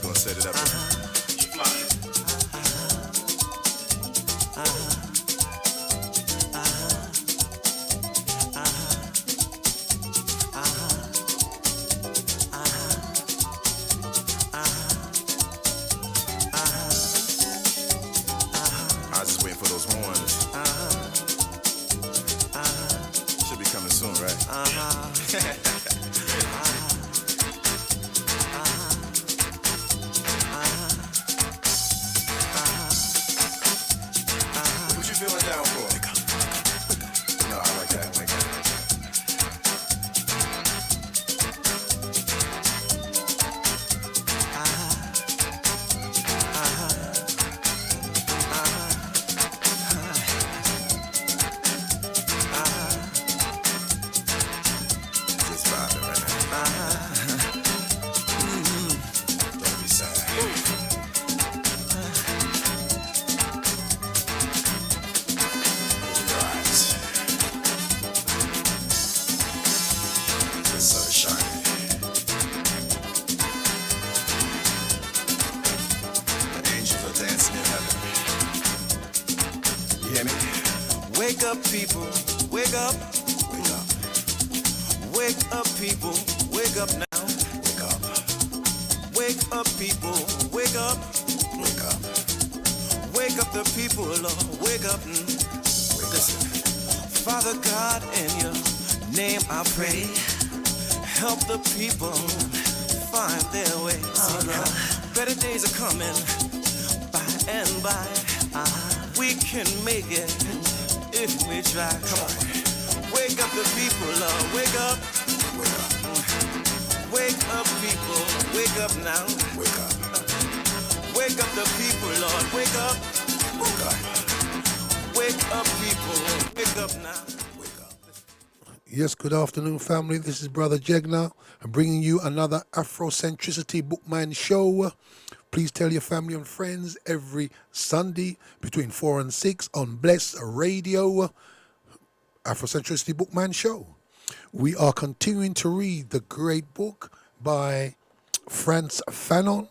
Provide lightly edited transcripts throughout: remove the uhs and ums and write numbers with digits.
gonna set it up. I was just waiting for those horns. Should be coming soon, right? What you feeling down for? No, I like that. I like that. Just vibing right now. Don't be sad. Open your eyes. The sun is shining. The angels are dancing in heaven. You hear me? Wake up, people, wake up, Wake up. wake up, people, wake up now. Wake up. Wake up, people, wake up, Wake up. wake up the people, Lord, wake up. Wake up. Father God, in your name I pray, help the people find their way. See, better days are coming by and by. We can make it if we try. Come on. Wake up the people, Lord, wake up. Wake up. Wake up, people, wake up now. Wake up. Wake up the people, Lord, wake up. Wake up. Wake up, people, wake up now. Wake up. Yes, good afternoon, family. This is Brother Jegna. I'm bringing you another Afrocentricity Bookman show. Please tell your family and friends every Sunday between 4 and 6 on Bless Radio, Afrocentricity Bookman show. We are continuing to read the great book by Frantz Fanon,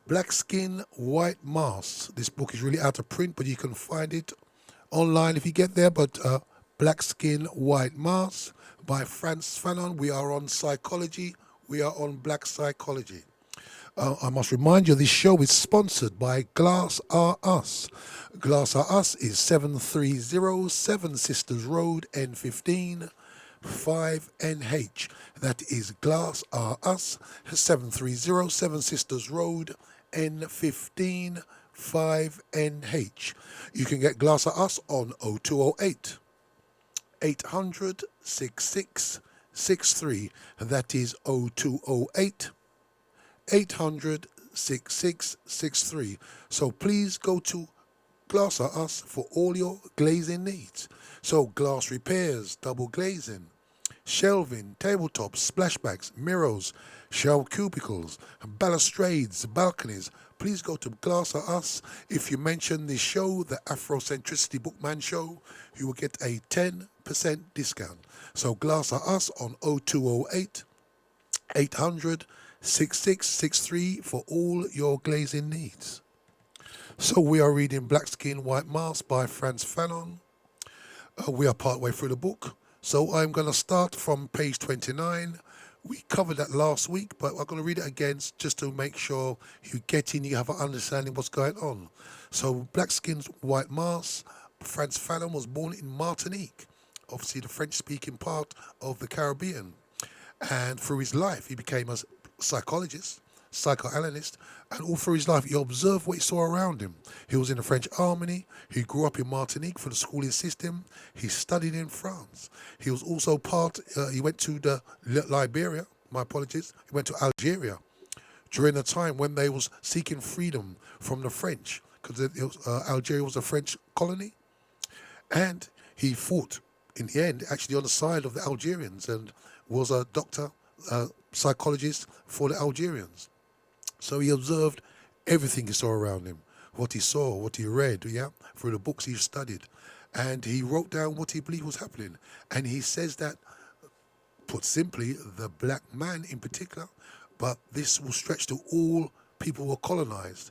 Black Skin, White Mask. This book is really out of print, but you can find it online if you get there. But Black Skin, White Mask by Frantz Fanon. We are on psychology. We are on black psychology. I must remind you, this show is sponsored by Glass R Us. Glass R Us is 730 Seven Sisters Road, N15, 5NH. That is Glass R Us, 730 Seven Sisters Road, N15, 5NH. You can get Glass R Us on 0208 800 6663. That is 0208 800 6663. So please go to Glass R Us for all your glazing needs. So glass repairs, double glazing, shelving, tabletops, splashbacks, mirrors, shelf cubicles, balustrades, balconies. Please go to Glass R Us. If you mention this show, the Afrocentricity Bookman show, you will get a 10% discount. So Glass R Us on 0208 800 6663 for all your glazing needs. So we are reading Black Skin, White Mask by Frantz Fanon. We are partway through the book. So I'm going to start from page 29. We covered that last week, but I'm going to read it again just to make sure you get in, you have an understanding what's going on. So Black Skin, White Mask, Frantz Fanon was born in Martinique, obviously the French-speaking part of the Caribbean. And through his life, he became a psychologist, psychoanalyst, and all through his life he observed what he saw around him. He was in the French army, he grew up in Martinique for the schooling system, he studied in France. He was also he went to Liberia, my apologies, he went to Algeria during the time when they was seeking freedom from the French, because Algeria was a French colony, and he fought in the end actually on the side of the Algerians and was a doctor, psychologist for the Algerians. So he observed everything he saw around him, what he saw, what he read, through the books he studied. And he wrote down what he believed was happening. And he says that, put simply, the black man in particular but this will stretch to all people who were colonized.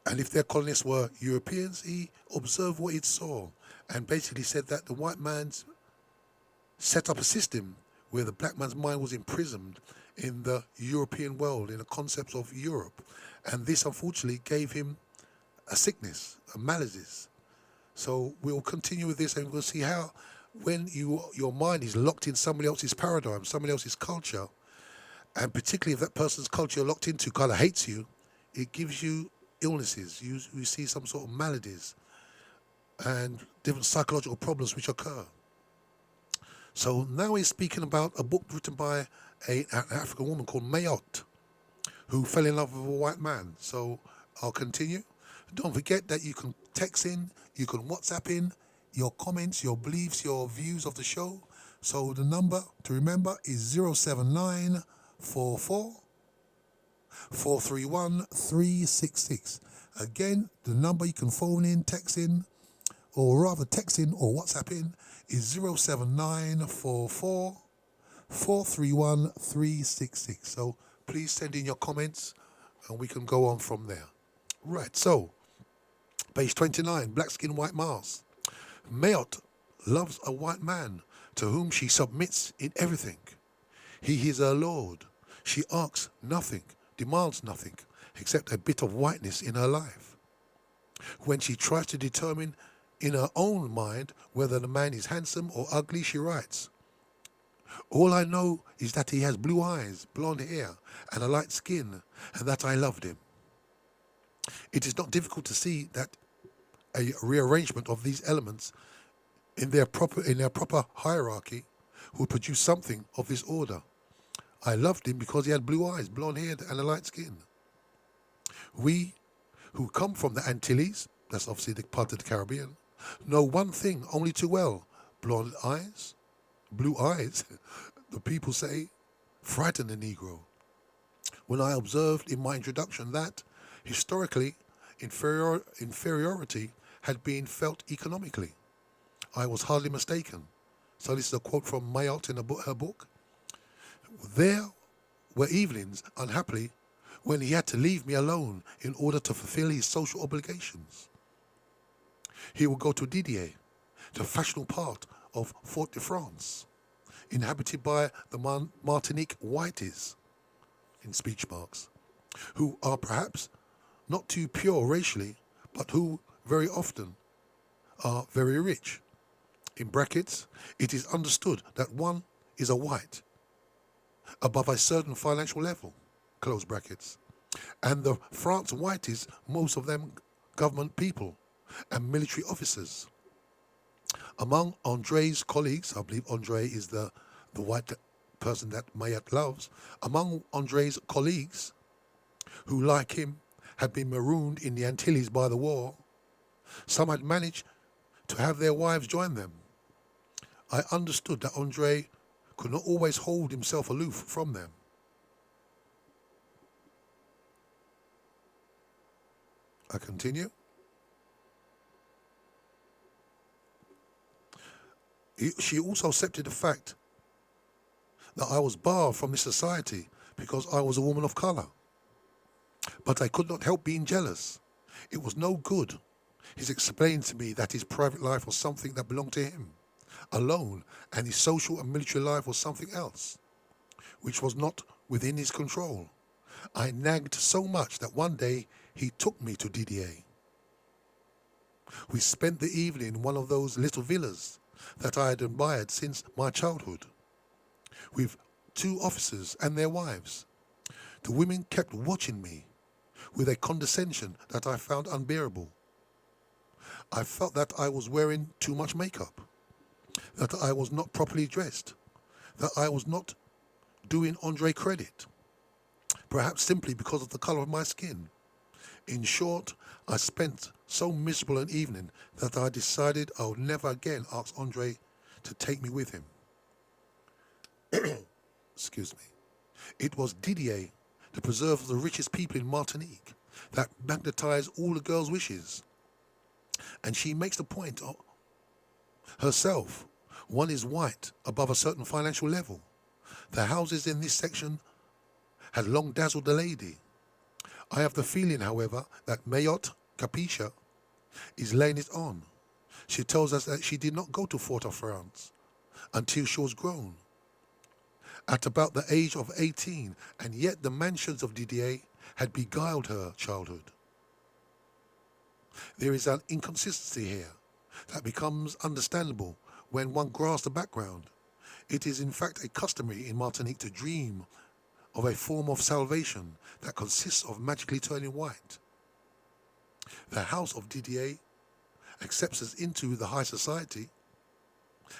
And if their colonists were Europeans, he observed what he saw and basically said that the white man's set up a system where the black man's mind was imprisoned in the European world, in the concepts of Europe. And this unfortunately gave him a sickness, a maladies. So we'll continue with this and we'll see how when your mind is locked in somebody else's paradigm, somebody else's culture, and particularly if that person's culture you're locked into kind of hates you, it gives you illnesses. You see some sort of maladies and different psychological problems which occur. So now he's speaking about a book written by an African woman called Mayot, who fell in love with a white man. So I'll continue. Don't forget that you can text in, you can WhatsApp in your comments, your beliefs, your views of the show. So the number to remember is 07944 431 366. Again, the number you can phone in, text in, or rather text in or WhatsApp in is 07944 431 366. So please send in your comments and we can go on from there. Right, so page 29, Black Skin, White Mars. Mayot loves a white man to whom she submits in everything. He is her lord. She asks nothing, demands nothing, except a bit of whiteness in her life. When she tries to determine in her own mind whether the man is handsome or ugly, she writes, "All I know is that he has blue eyes, blonde hair, and a light skin, and that I loved him." It is not difficult to see that a rearrangement of these elements in their proper hierarchy would produce something of this order. I loved him because he had blue eyes, blonde hair, and a light skin. We who come from the Antilles, that's obviously the part of the Caribbean, know one thing only too well. Blonde eyes, blue eyes, the people say, frighten the Negro. When I observed in my introduction that, historically, inferiority had been felt economically, I was hardly mistaken. So this is a quote from Mayot in her book. There were evenings, unhappily, when he had to leave me alone in order to fulfill his social obligations. He would go to Didier, the fashionable part of Fort-de-France, inhabited by the Martinique whiteys, in speech marks, who are perhaps not too pure racially, but who very often are very rich. In brackets, it is understood that one is a white above a certain financial level, close brackets. And the France whiteys, most of them government people and military officers. Among Andre's colleagues, I believe Andre is the white person that Mayot loves, among Andre's colleagues, who like him had been marooned in the Antilles by the war, some had managed to have their wives join them. I understood that Andre could not always hold himself aloof from them. I continue. She also accepted the fact that I was barred from this society because I was a woman of color. But I could not help being jealous. It was no good. He's explained to me that his private life was something that belonged to him alone, and his social and military life was something else, which was not within his control. I nagged so much that one day he took me to Didier. We spent the evening in one of those little villas that I had admired since my childhood, with two officers and their wives. The women kept watching me with a condescension that I found unbearable. I felt that I was wearing too much makeup, that I was not properly dressed, that I was not doing Andre credit, perhaps simply because of the color of my skin. In short, I spent so miserable an evening that I decided I would never again ask Andre to take me with him. Excuse me. It was Didier, the preserver of the richest people in Martinique, that magnetized all the girls' wishes. And she makes the point herself. One is white above a certain financial level. The houses in this section had long dazzled the lady. I have the feeling, however, that Mayot Capicia is laying it on. She tells us that she did not go to Fort-de-France until she was grown, at about the age of 18, and yet the mansions of Didier had beguiled her childhood. There is an inconsistency here that becomes understandable when one grasps the background. It is in fact a customary in Martinique to dream of a form of salvation that consists of magically turning white. The house of Didier accepts us into the high society.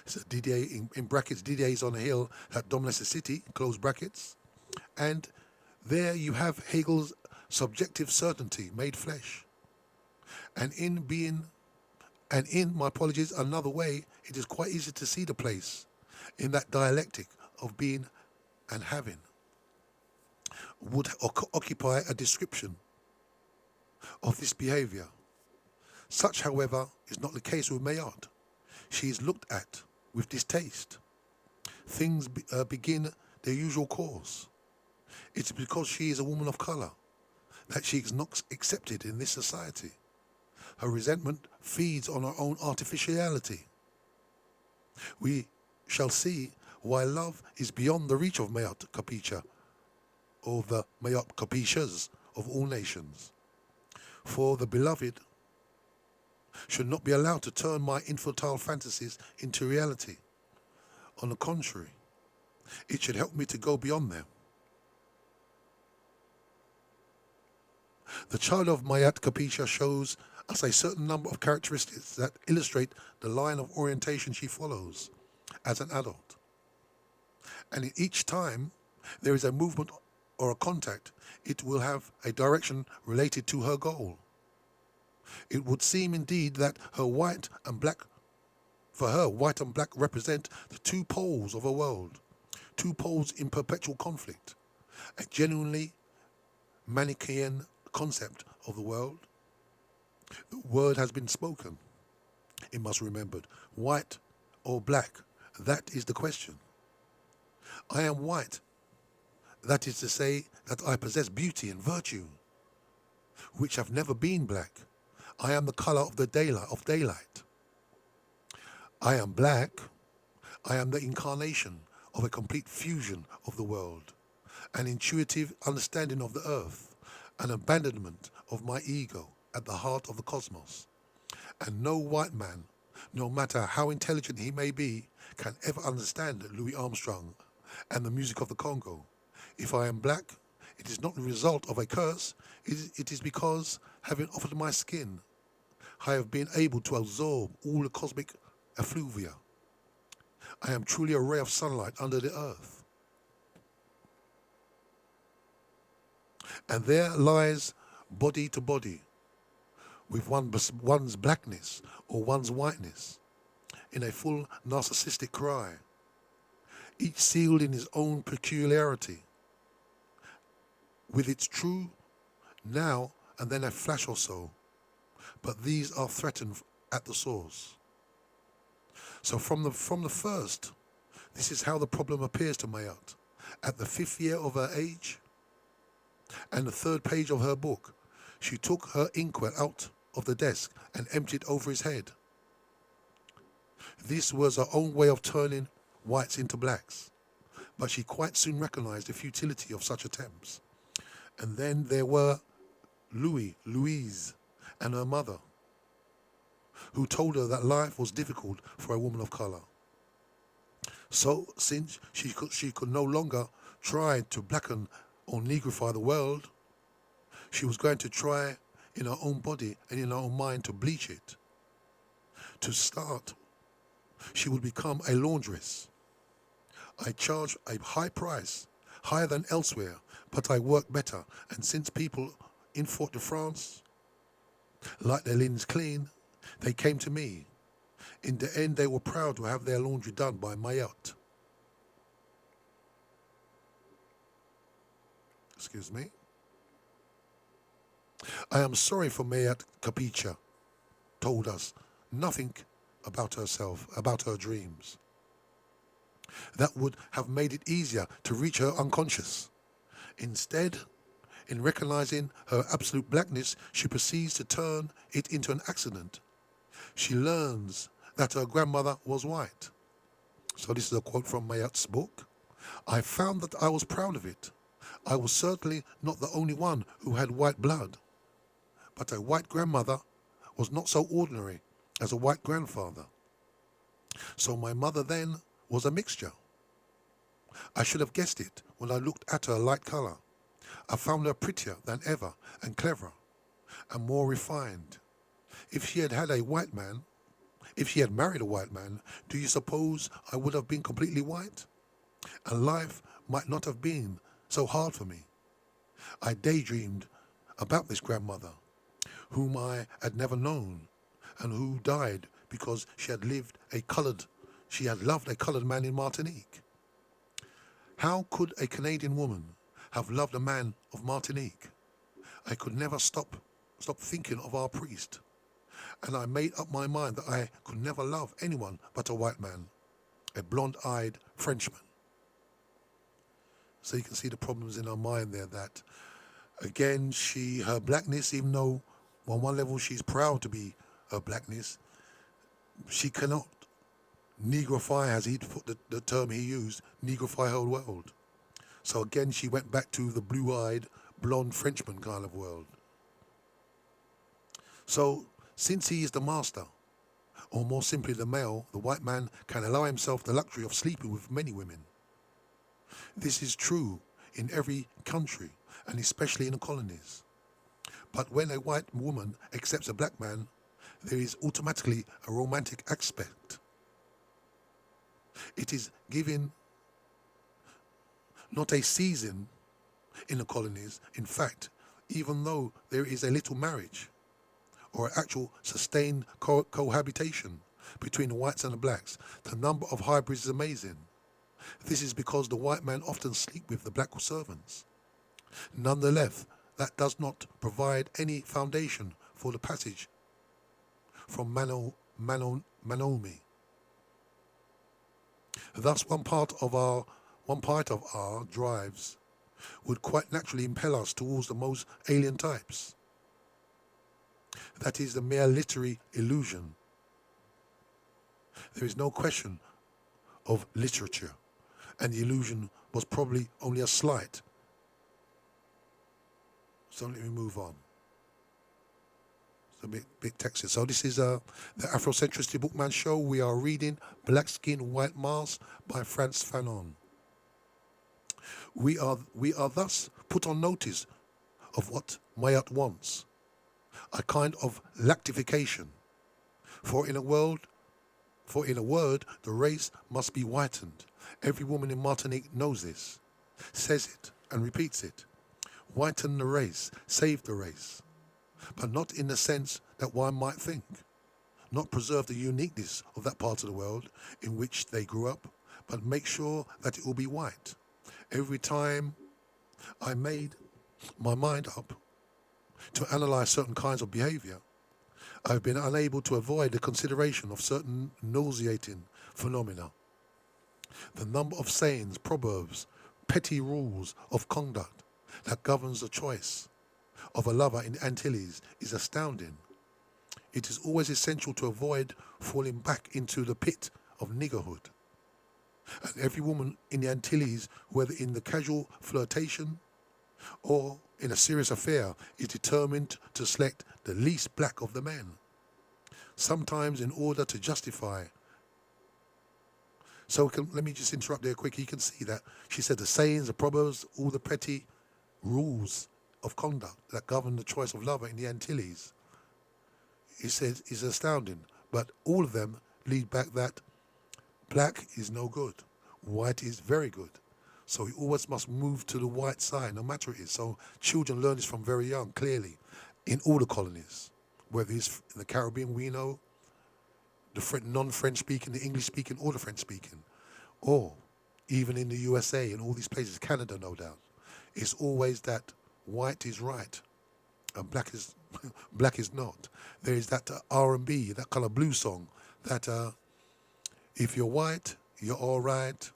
So Didier, in brackets, Didier is on a hill that dominates the city, close brackets. And there you have Hegel's subjective certainty made flesh. And in my apologies, another way, it is quite easy to see the place in that dialectic of being and having would occupy a description of this behavior. Such, however, is not the case with Mayotte. She is looked at with distaste. Things begin their usual course. It's because she is a woman of colour that she is not accepted in this society. Her resentment feeds on her own artificiality. We shall see why love is beyond the reach of Mayot Capicia, or the Mayot Capicias of all nations. For the beloved should not be allowed to turn my infantile fantasies into reality. On the contrary, it should help me to go beyond them. The child of Mayat Capicia shows us a certain number of characteristics that illustrate the line of orientation she follows as an adult. And in each time there is a movement or a contact, it will have a direction related to her goal. It would seem indeed that for her, white and black represent the two poles of a world, two poles in perpetual conflict, a genuinely Manichaean concept of the world. The word has been spoken. It must be remembered. White or black, that is the question. I am white. That is to say that I possess beauty and virtue, which have never been black. I am the colour of the daylight. I am black. I am the incarnation of a complete fusion of the world, an intuitive understanding of the earth, an abandonment of my ego at the heart of the cosmos. And no white man, no matter how intelligent he may be, can ever understand Louis Armstrong and the music of the Congo. If I am black, it is not the result of a curse. It is because, having offered my skin, I have been able to absorb all the cosmic effluvia. I am truly a ray of sunlight under the earth. And there lies body to body, with one's blackness or one's whiteness, in a full narcissistic cry, each sealed in his own peculiarity, with its true now and then a flash or so, but these are threatened at the source. So from the first, this is how the problem appears to Mayat. At the 5th year of her age and the 3rd page of her book, she took her inkwell out of the desk and emptied over his head. This was her own way of turning whites into blacks, but she quite soon recognized the futility of such attempts. And then there were Louise, and her mother, who told her that life was difficult for a woman of color. So, since she could no longer try to blacken or negrify the world, she was going to try in her own body and in her own mind to bleach it. To start, she would become a laundress. I charge a high price, higher than elsewhere, but I work better, and since people in Fort-de-France like their linens clean, they came to me. In the end, they were proud to have their laundry done by Mayot. Excuse me. I am sorry for Mayat Capicia, told us nothing about herself, about her dreams. That would have made it easier to reach her unconscious. Instead, in recognizing her absolute blackness, she proceeds to turn it into an accident. She learns that her grandmother was white. So this is a quote from Mayat's book. I found that I was proud of it. I was certainly not the only one who had white blood. But a white grandmother was not so ordinary as a white grandfather. So my mother then was a mixture. I should have guessed it when I looked at her light color. I found her prettier than ever and cleverer and more refined. If she had had a white man, if she had married a white man, do you suppose I would have been completely white? And life might not have been so hard for me. I daydreamed about this grandmother, whom I had never known, and who died because she had loved a colored man in Martinique. How could a Canadian woman have loved a man of Martinique? I could never stop thinking of our priest, and I made up my mind that I could never love anyone but a white man, a blonde-eyed Frenchman. So you can see the problems in her mind there, that again, her blackness, even though on one level she's proud to be her blackness, she cannot negrify, as he put the term he used, negrify her world. So again, she went back to the blue-eyed, blonde Frenchman kind of world. So since he is the master, or more simply the male, the white man can allow himself the luxury of sleeping with many women. This is true in every country, and especially in the colonies. But when a white woman accepts a black man, there is automatically a romantic aspect. It is given not a season in the colonies. In fact, even though there is a little marriage or actual sustained cohabitation between the whites and the blacks, the number of hybrids is amazing. This is because the white man often sleep with the black servants. Nonetheless, that does not provide any foundation for the passage from Manomi. Thus, one part of our drives would quite naturally impel us towards the most alien types. That is the mere literary illusion. There is no question of literature, and the illusion was probably only a slight. So let me move on. It's a bit text here. So this is the Afrocentricity Bookman show. We are reading Black Skin, White Mask by Frantz Fanon. We are thus put on notice of what Mayat wants, a kind of lactification. For in a word, the race must be whitened. Every woman in Martinique knows this, says it, and repeats it. Whiten the race, save the race. But not in the sense that one might think. Not preserve the uniqueness of that part of the world in which they grew up, but make sure that it will be white. Every time I made my mind up to analyze certain kinds of behavior, I've been unable to avoid the consideration of certain nauseating phenomena. The number of sayings, proverbs, petty rules of conduct that governs the choice of a lover in the Antilles is astounding. It is always essential to avoid falling back into the pit of niggerhood. And every woman in the Antilles, whether in the casual flirtation or in a serious affair, is determined to select the least black of the men. Sometimes in order to justify. So let me just interrupt there quick. You can see that she said the sayings, the proverbs, all the petty rules of conduct that govern the choice of lover in the Antilles. He said is astounding, but all of them lead back that black is no good, white is very good. So we always must move to the white side, no matter it is. So children learn this from very young, clearly, in all the colonies. Whether it's in the Caribbean, we know, the non-French speaking, the English speaking, or the French speaking. Or even in the USA and all these places, Canada, no doubt. It's always that white is right and black is black is not. There is that R&B, that kind of blues song, that if you're white, you're all right.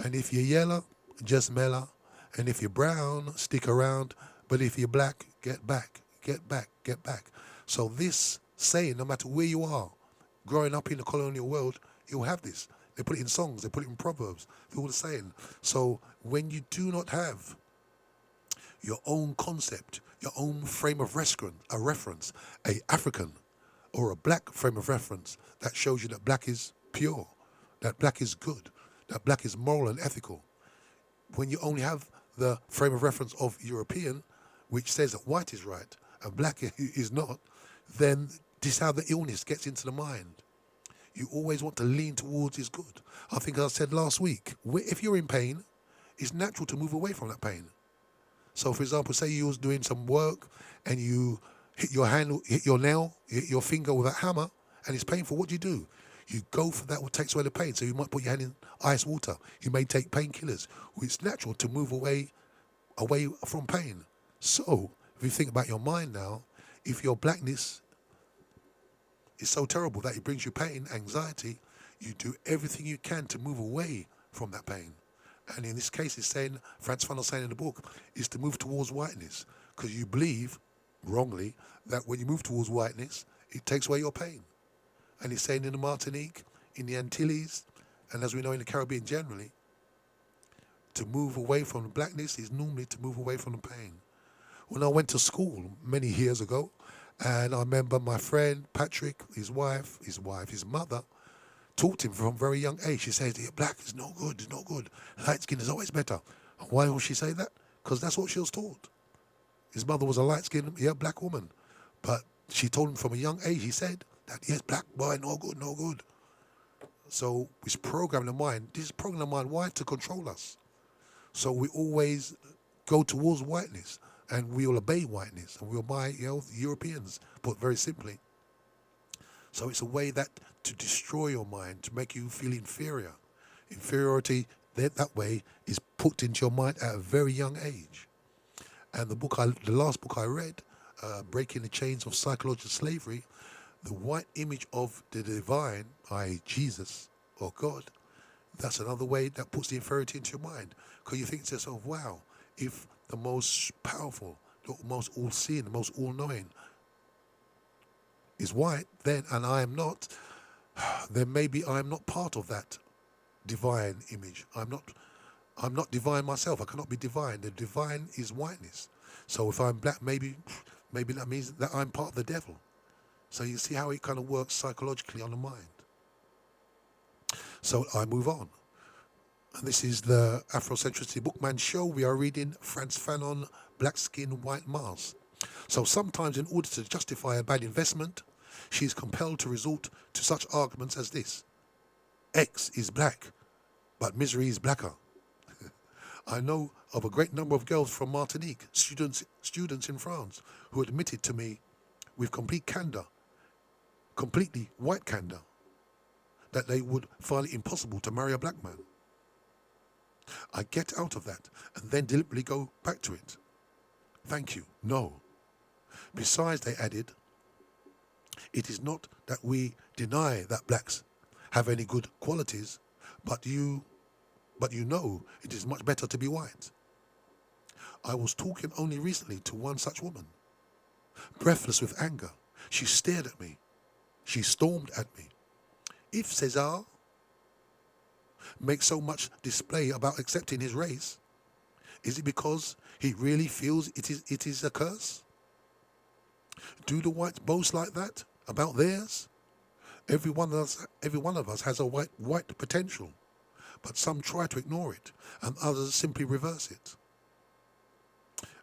And if you're yellow, just mellow. And if you're brown, stick around. But if you're black, get back, get back, get back. So this saying, no matter where you are, growing up in the colonial world, you'll have this. They put it in songs, they put it in proverbs, they're all the saying. So when you do not have your own concept, your own frame of reference, a African or a black frame of reference that shows you that black is pure, that black is good, that black is moral and ethical. When you only have the frame of reference of European, which says that white is right and black is not, then this is how the illness gets into the mind. You always want to lean towards is good. I think I said last week, if you're in pain, it's natural to move away from that pain. So, for example, say you was doing some work and you hit your hand, hit your nail, hit your finger with a hammer, and it's painful. What do? You go for that what takes away the pain. So you might put your hand in ice water. You may take painkillers. It's natural to move away from pain. So, if you think about your mind now, if your blackness is so terrible that it brings you pain, anxiety, you do everything you can to move away from that pain. And in this case, it's saying, Frantz Fanon saying in the book, is to move towards whiteness. Because you believe, wrongly, that when you move towards whiteness, it takes away your pain. And he's saying in the Martinique, in the Antilles, and as we know in the Caribbean generally, to move away from the blackness is normally to move away from the pain. When I went to school many years ago, and I remember my friend Patrick, his mother, taught him from a very young age. She says, yeah, black is no good, it's not good. Light skin is always better. And why will she say that? Because that's what she was taught. His mother was a light-skinned, black woman. But she told him from a young age, he said, that yes, black boy, no good, no good. So it's programmed in the mind. This is programmed in the mind. Why? To control us. So we always go towards whiteness, and we will obey whiteness, and we'll buy, Europeans, put very simply. So it's a way that to destroy your mind, to make you feel inferior. Inferiority, that way, is put into your mind at a very young age. And the last book I read, Breaking the Chains of Psychological Slavery, the white image of the divine, i.e. Jesus or God, that's another way that puts the inferiority into your mind. Because you think to yourself, wow, if the most powerful, the most all-seeing, the most all-knowing is white, then, and I am not, then maybe I am not part of that divine image. I'm not divine myself. I cannot be divine. The divine is whiteness. So if I'm black, maybe that means that I'm part of the devil. So you see how it kind of works psychologically on the mind. So I move on. And this is the Afrocentricity Bookman show. We are reading Frantz Fanon, Black Skin, White Mars. So sometimes in order to justify a bad investment, she is compelled to resort to such arguments as this. X is black, but misery is blacker. I know of a great number of girls from Martinique, students in France, who admitted to me with complete candor, completely white candor, that they would find it impossible to marry a black man. I get out of that and then deliberately go back to it. Thank you. No. Besides, they added, it is not that we deny that blacks have any good qualities, but you know it is much better to be white. I was talking only recently to one such woman. Breathless with anger, she stared at me. She stormed at me. If Cesar makes so much display about accepting his race, is it because he really feels it is a curse? Do the whites boast like that about theirs? Every one of us has a white potential, but some try to ignore it, and others simply reverse it.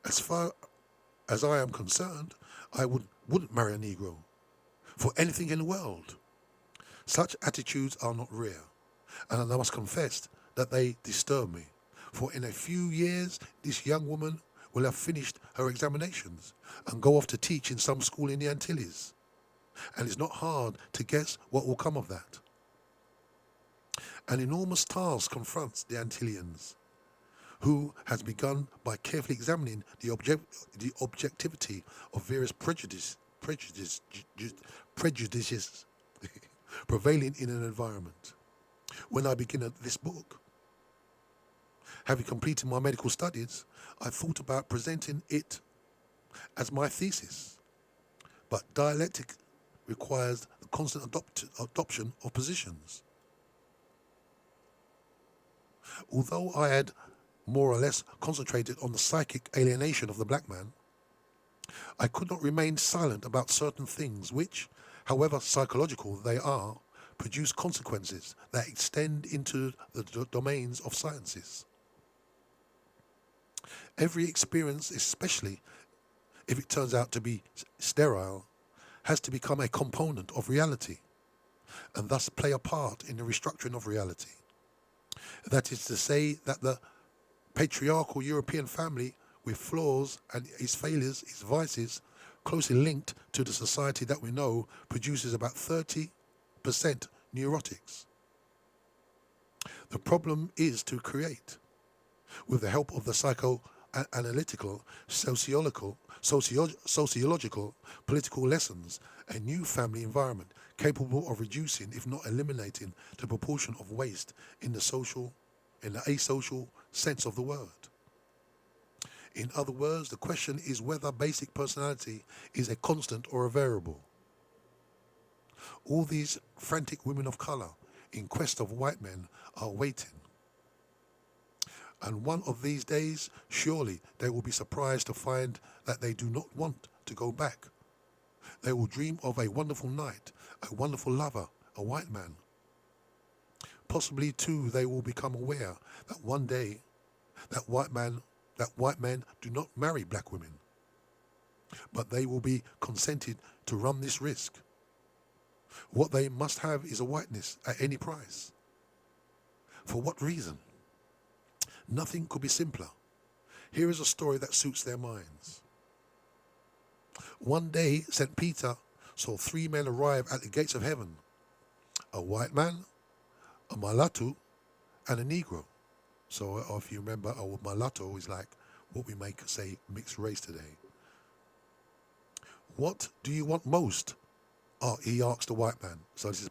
As far as I am concerned, I wouldn't marry a Negro for anything in the world. Such attitudes are not rare, and I must confess that they disturb me. For in a few years, this young woman will have finished her examinations and go off to teach in some school in the Antilles. And it's not hard to guess what will come of that. An enormous task confronts the Antillians, who has begun by carefully examining the objectivity of various prejudices prevailing in an environment. When I begin this book, Having completed my medical studies, I thought about presenting it as my thesis. But dialectic requires the constant adoption of positions. Although I had more or less concentrated on the psychic alienation of the black man, I could not remain silent about certain things which, however psychological they are, produce consequences that extend into the domains of sciences. Every experience, especially if it turns out to be sterile, has to become a component of reality and thus play a part in the restructuring of reality. That is to say that the patriarchal European family, with flaws and its failures, its vices, closely linked to the society that we know, produces about 30% neurotics. The problem is to create, with the help of the psychoanalytical, sociological, political lessons, a new family environment capable of reducing, if not eliminating, the proportion of waste in the asocial sense of the word. In other words, the question is whether basic personality is a constant or a variable. All these frantic women of color in quest of white men are waiting. And one of these days, surely they will be surprised to find that they do not want to go back. They will dream of a wonderful night, a wonderful lover, a white man. Possibly too they will become aware that one day that white men do not marry black women, but they will be consented to run this risk. What they must have is a whiteness at any price. For what reason? Nothing could be simpler. Here is a story that suits their minds. One day, St. Peter saw 3 men arrive at the gates of heaven: a white man, a mulatto, and a Negro. So if you remember, a mulatto is like what we make, say, mixed race today. What do you want most? He asked the white man. So this is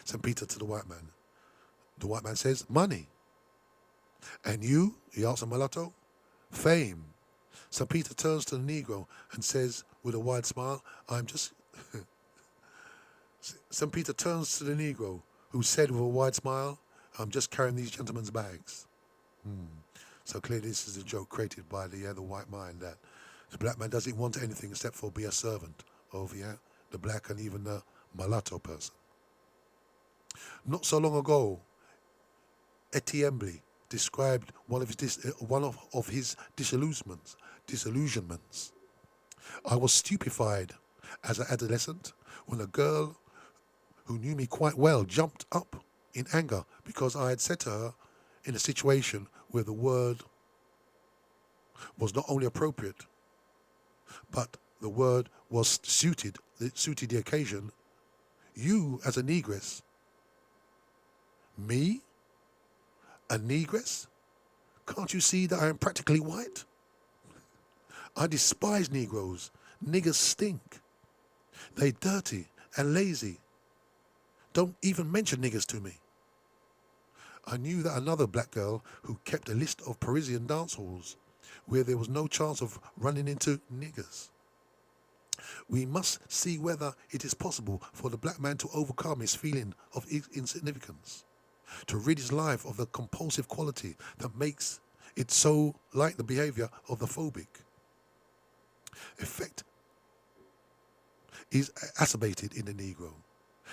St. Peter to the white man. The white man says, money. And you? He asks the mulatto. Fame. St. Peter turns to the Negro and says with a wide smile, St. Peter turns to the Negro, who said with a wide smile, I'm just carrying these gentlemen's bags. So clearly this is a joke created by the white mind that the black man doesn't want anything except for be a servant of the black and even the mulatto person. Not so long ago, Etienne described one of his disillusionments. I was stupefied as an adolescent when a girl who knew me quite well jumped up in anger because I had said to her in a situation where the word was not only appropriate, but the word was suited the occasion. You as a negress. Me? A negress? Can't you see that I am practically white? I despise Negroes. Niggers stink. They dirty and lazy. Don't even mention niggers to me. I knew that another black girl who kept a list of Parisian dance halls where there was no chance of running into niggers. We must see whether it is possible for the black man to overcome his feeling of insignificance, to rid his life of the compulsive quality that makes it so like the behavior of the phobic. Effect is exacerbated in the Negro.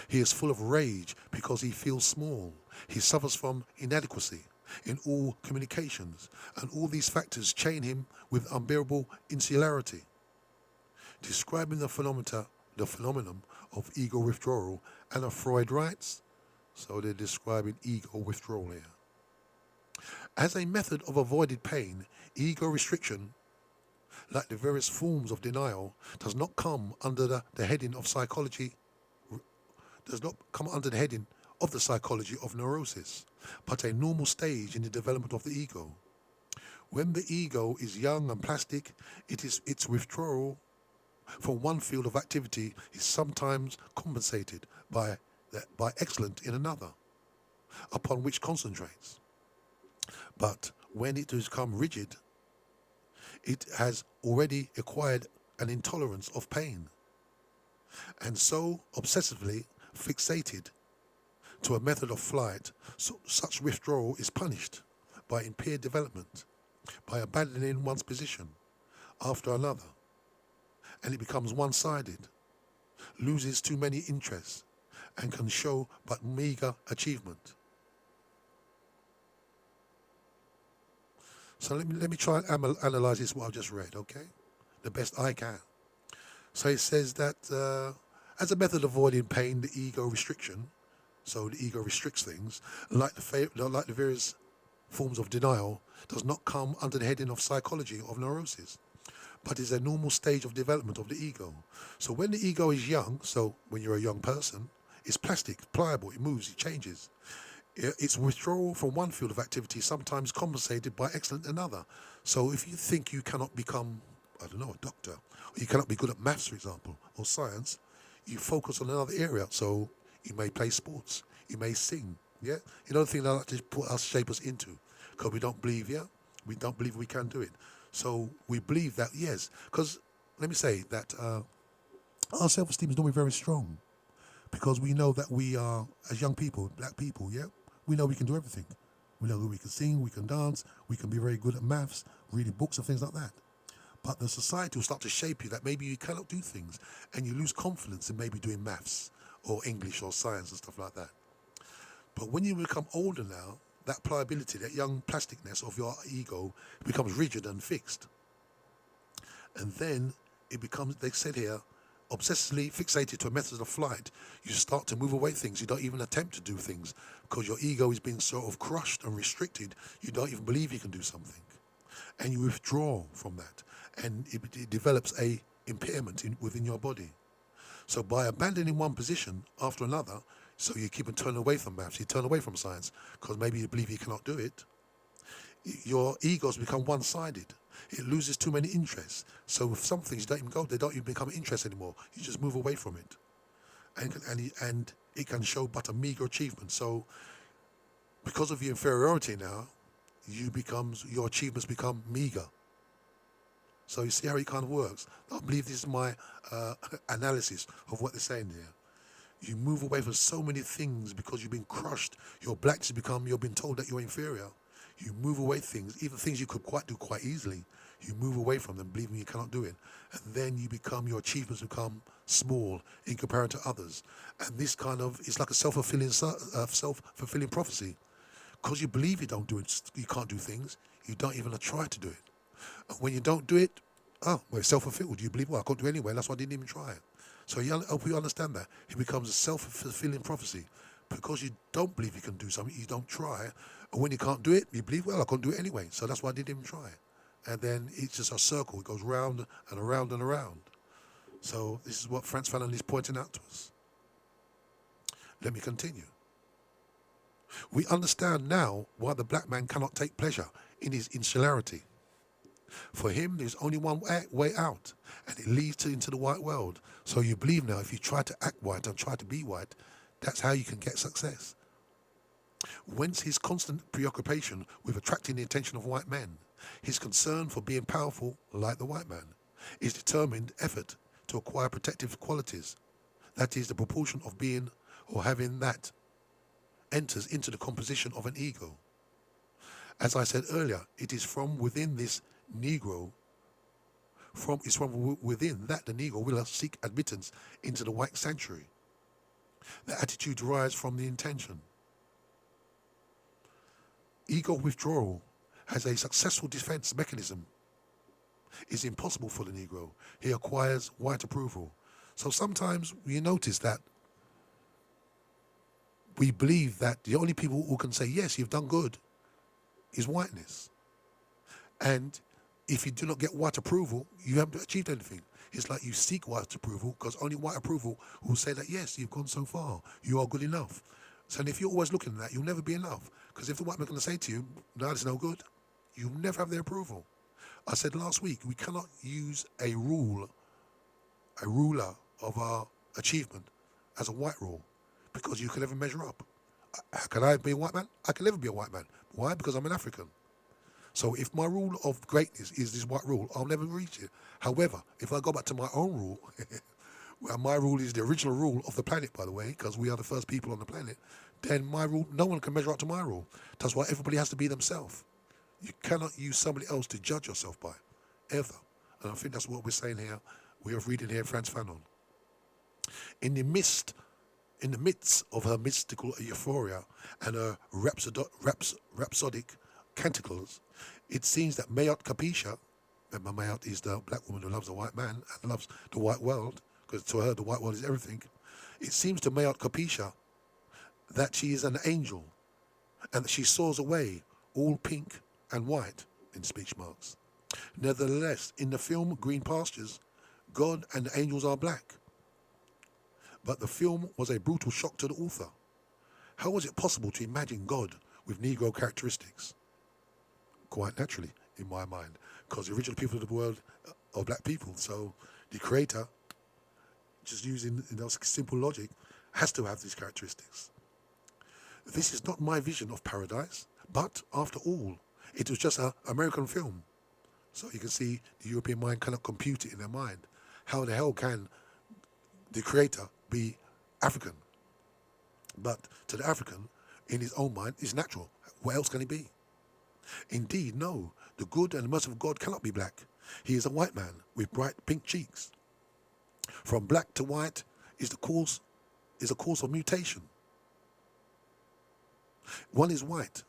He is full of rage because he feels small. He suffers from inadequacy in all communications, and all these factors chain him with unbearable insularity. Describing the phenomenon of ego withdrawal, Anna Freud writes, so they're describing ego withdrawal here. As a method of avoided pain, ego restriction, like the various forms of denial, does not come under the heading of psychology, does not come under the heading of the psychology of neurosis, but a normal stage in the development of the ego. When the ego is young and plastic, its withdrawal from one field of activity is sometimes compensated by excellence in another, upon which concentrates. But when it has become rigid, it has already acquired an intolerance of pain, and so obsessively fixated to a method of flight, so such withdrawal is punished by impaired development, by abandoning one's position after another, and it becomes one-sided, loses too many interests, and can show but meager achievement. So let me try and analyze this, what I've just read, okay? The best I can. So it says that as a method of avoiding pain, the ego restriction, so the ego restricts things, like the various forms of denial, does not come under the heading of psychology of neurosis, but is a normal stage of development of the ego. So when the ego is young, so when you're a young person, it's plastic, pliable, it moves, it changes. Its withdrawal from one field of activity is sometimes compensated by excellence in another. So if you think you cannot become, I don't know, a doctor, or you cannot be good at maths, for example, or science, you focus on another area. So you may play sports, you may sing, yeah? You know the thing that I like to put us, shape us into, because we don't believe, we don't believe we can do it. So we believe that, yes, because let me say that our self-esteem is normally very strong, because we know that we are, as young people, black people, yeah, we know we can do everything. We know that we can sing, we can dance, we can be very good at maths, reading books and things like that. But the society will start to shape you that maybe you cannot do things, and you lose confidence in maybe doing maths or English or science and stuff like that. But when you become older now, that pliability, that young plasticness of your ego becomes rigid and fixed. And then it becomes, they said here, obsessively fixated to a method of flight. You start to move away things. You don't even attempt to do things because your ego is being sort of crushed and restricted. You don't even believe you can do something. And you withdraw from that. And it develops a impairment within your body. So by abandoning one position after another, so you keep on turning away from maths, you turn away from science because maybe you believe you cannot do it, your egos become one-sided. It loses too many interests. So with some things, they don't even become an interest anymore. You just move away from it. And it can show but a meager achievement. So because of your inferiority now, your achievements become meager. So you see how it kind of works. I believe this is my analysis of what they're saying here. You move away from so many things because you've been crushed. Your blackness you've been told that you're inferior. You move away things, even things you could do quite easily. You move away from them, believing you cannot do it. And then your achievements become small in comparison to others. And this it's like a self-fulfilling prophecy. Because you believe you you can't do things, you don't even try to do it. And when you don't do it, it's self-fulfilled. You believe, I can't do it anyway, that's why I didn't even try it. So I hope you understand that. It becomes a self-fulfilling prophecy. Because you don't believe you can do something, you don't try. And when you can't do it, you believe, I can't do it anyway. So that's why I didn't even try. And then it's just a circle. It goes round and around and around. So this is what Frantz Fanon is pointing out to us. Let me continue. We understand now why the black man cannot take pleasure in his insularity. For him, there's only one way out, and it leads into the white world. So you believe now if you try to act white and try to be white, that's how you can get success. Whence his constant preoccupation with attracting the attention of white men, his concern for being powerful like the white man, his determined effort to acquire protective qualities, that is the proportion of being or having that enters into the composition of an ego. As I said earlier, it is from within this Negro, it's from within that the Negro will seek admittance into the white sanctuary. The attitude derives from the intention. Ego withdrawal has a successful defense mechanism. It's impossible for the Negro. He acquires white approval. So sometimes you notice that we believe that the only people who can say, yes, you've done good, is whiteness. And if you do not get white approval, you haven't achieved anything. It's like you seek white approval because only white approval will say that, yes, you've gone so far, you are good enough. So if you're always looking at that, you'll never be enough. Because if the white man is going to say to you, no, it's no good, you'll never have their approval. I said last week, we cannot use a ruler of our achievement as a white rule because you can never measure up. Can I be a white man? I can never be a white man. Why? Because I'm an African. So if my rule of greatness is this white rule, I'll never reach it. However, if I go back to my own rule, well, my rule is the original rule of the planet, by the way, because we are the first people on the planet, then my rule, no one can measure up to my rule. That's why everybody has to be themselves. You cannot use somebody else to judge yourself by, ever. And I think that's what we're saying here. We are reading here Frantz Fanon. In the midst of her mystical euphoria and her rhapsodic canticles, it seems that Mayot Capisha, remember Mayot is the black woman who loves the white man and loves the white world, because to her the white world is everything. It seems to Mayot Capisha that she is an angel and that she soars away all pink and white, in speech marks. Nevertheless, in the film Green Pastures, God and the angels are black. But the film was a brutal shock to the author. How was it possible to imagine God with Negro characteristics? Quite naturally, in my mind, because the original people of the world are black people. So the creator, just using simple logic, has to have these characteristics. This is not my vision of paradise, but after all, it was just an American film. So you can see the European mind cannot compute it in their mind. How the hell can the creator be African? But to the African, in his own mind, it's natural. What else can he be? Indeed, no. The good and merciful God cannot be black. He is a white man with bright pink cheeks. From black to white is a course of mutation. One is white,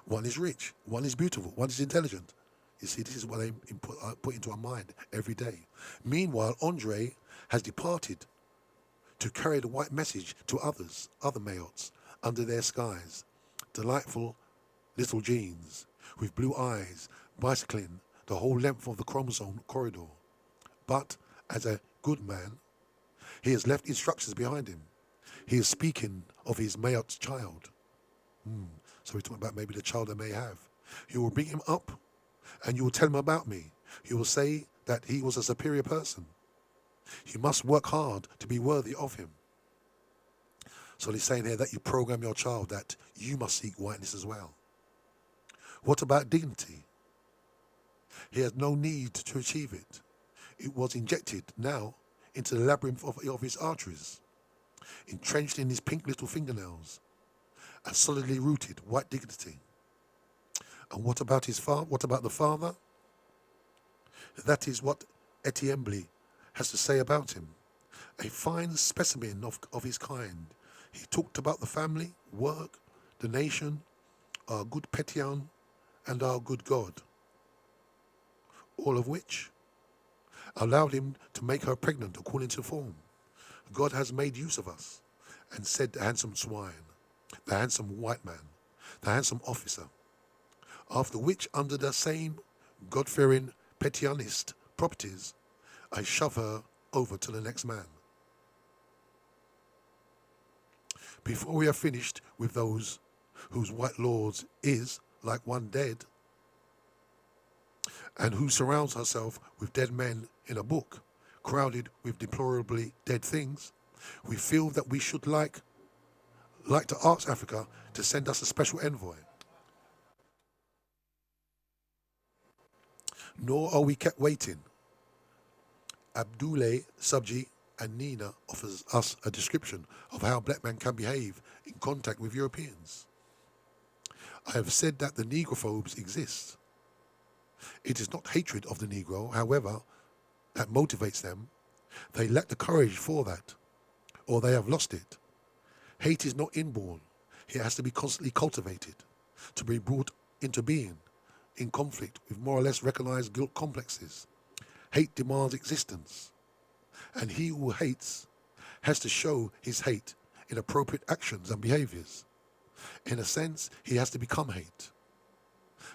one is rich, one is beautiful, one is intelligent. You see, this is what I put into our mind every day. Meanwhile, Andre has departed to carry the white message to others, other Mayots, under their skies. Delightful little jeans with blue eyes, bicycling the whole length of the chromosome corridor. But as a good man, he has left instructions behind him. He is speaking of his Mayot's child. So we're talking about maybe the child I may have. You will bring him up and you will tell him about me. You will say that he was a superior person. You must work hard to be worthy of him. So he's saying here that you program your child that you must seek whiteness as well. What about dignity? He has no need to achieve it. It was injected now into the labyrinth of his arteries, entrenched in his pink little fingernails, a solidly rooted white dignity. And what about his father? What about the father? That is what Etienne has to say about him. A fine specimen of his kind. He talked about the family, work, the nation, our good Pétion, and our good God. All of which allowed him to make her pregnant according to form. God has made use of us and said the handsome swine, the handsome white man, the handsome officer. After which, under the same God-fearing Pétionist properties, I shove her over to the next man. Before we are finished with those whose white lords is like one dead, and who surrounds herself with dead men in a book, crowded with deplorably dead things, we feel that we should like to ask Africa to send us a special envoy. Nor are we kept waiting. Abdoulaye, Subji, and Nina offers us a description of how black men can behave in contact with Europeans. I have said that the Negrophobes exist. It is not hatred of the Negro, however, that motivates them. They lack the courage for that, or they have lost it. Hate is not inborn. It has to be constantly cultivated, to be brought into being, in conflict with more or less recognized guilt complexes. Hate demands existence, and he who hates has to show his hate in appropriate actions and behaviors. In a sense, he has to become hate.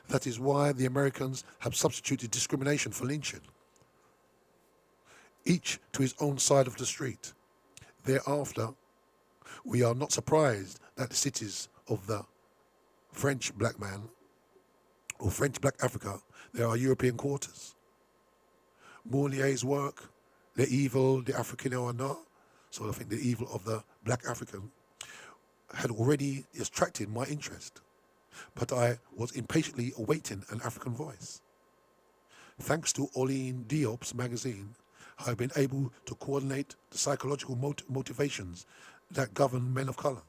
That is why the Americans have substituted discrimination for lynching. Each to his own side of the street. Thereafter, we are not surprised that the cities of the French black man or French black Africa, there are European quarters. Mournier's work, The Evil, the African or not, so I think the evil of the black African, had already attracted my interest. but I was impatiently awaiting an African voice. Thanks to Oline Diop's magazine, I've been able to coordinate the psychological motivations that govern men of color.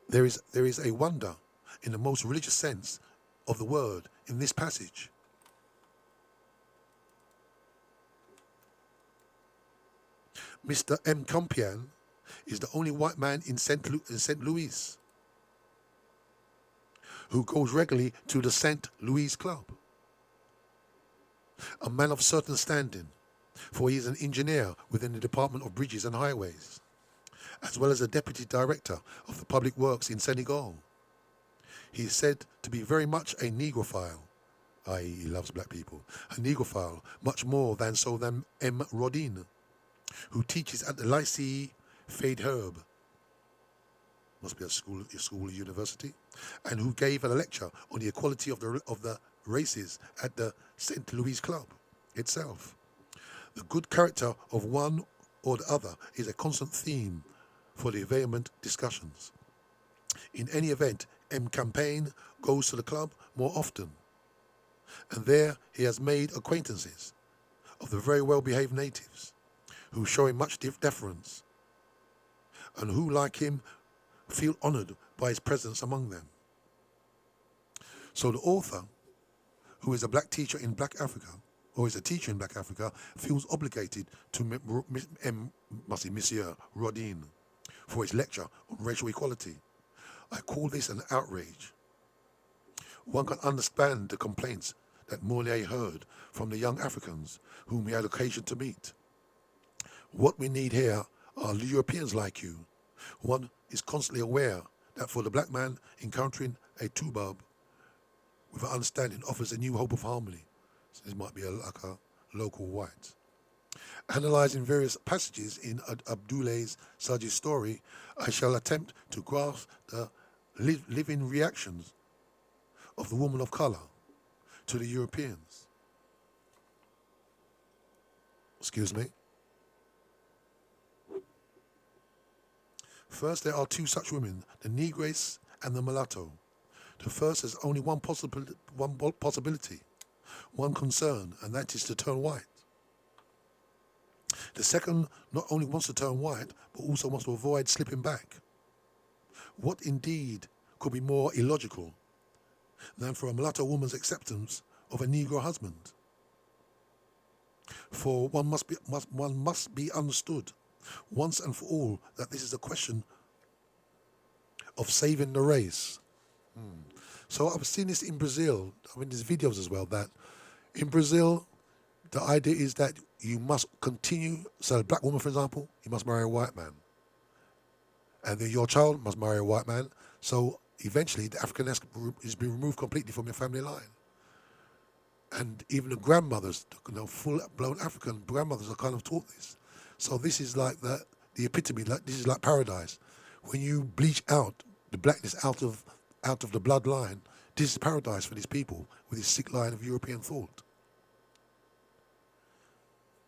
There is a wonder in the most religious sense of the word in this passage. Mr. M. Compian is the only white man in St. Louis who goes regularly to the St. Louis Club. A man of certain standing, for he is an engineer within the Department of Bridges and Highways, as well as a deputy director of the public works in Senegal. He is said to be very much a Negrophile, i.e. he loves black people, a Negrophile, much more than M. Rodin, who teaches at the Lycée Faidherbe, must be a school or university, and who gave a lecture on the equality of the races at the St. Louis Club itself. The good character of one or the other is a constant theme for the vehement discussions. In any event, M. Campaign goes to the club more often, and there he has made acquaintances of the very well-behaved natives, who show him much deference, and who, like him, feel honored by his presence among them. So the author, who is a black teacher in Black Africa, or is a teacher in Black Africa, feels obligated to Monsieur Rodin for his lecture on racial equality. I call this an outrage. One can understand the complaints that Morlaye heard from the young Africans whom he had occasion to meet. What we need here are Europeans like you. One is constantly aware that for the black man, encountering a tubab with an understanding offers a new hope of harmony. So this might be like a local white. Analysing various passages in Abdoulaye Sadji's story, I shall attempt to grasp the living reactions of the woman of colour to the Europeans. Excuse me. First, there are two such women, the Negress and the mulatto. The first has only one possibility, one concern, and that is to turn white. The second not only wants to turn white, but also wants to avoid slipping back. What indeed could be more illogical than for a mulatto woman's acceptance of a Negro husband? For one must be understood once and for all that this is a question of saving the race. So I've seen this in Brazil. I mean, there's videos as well that in Brazil, the idea is that you must continue. So a black woman, for example, you must marry a white man, and then your child must marry a white man. So eventually, the African is being removed completely from your family line. And even the grandmothers, full-blown African grandmothers, are kind of taught this. So this is like the epitome. This is like paradise. When you bleach out the blackness out of the bloodline, this is paradise for these people with this sick line of European thought.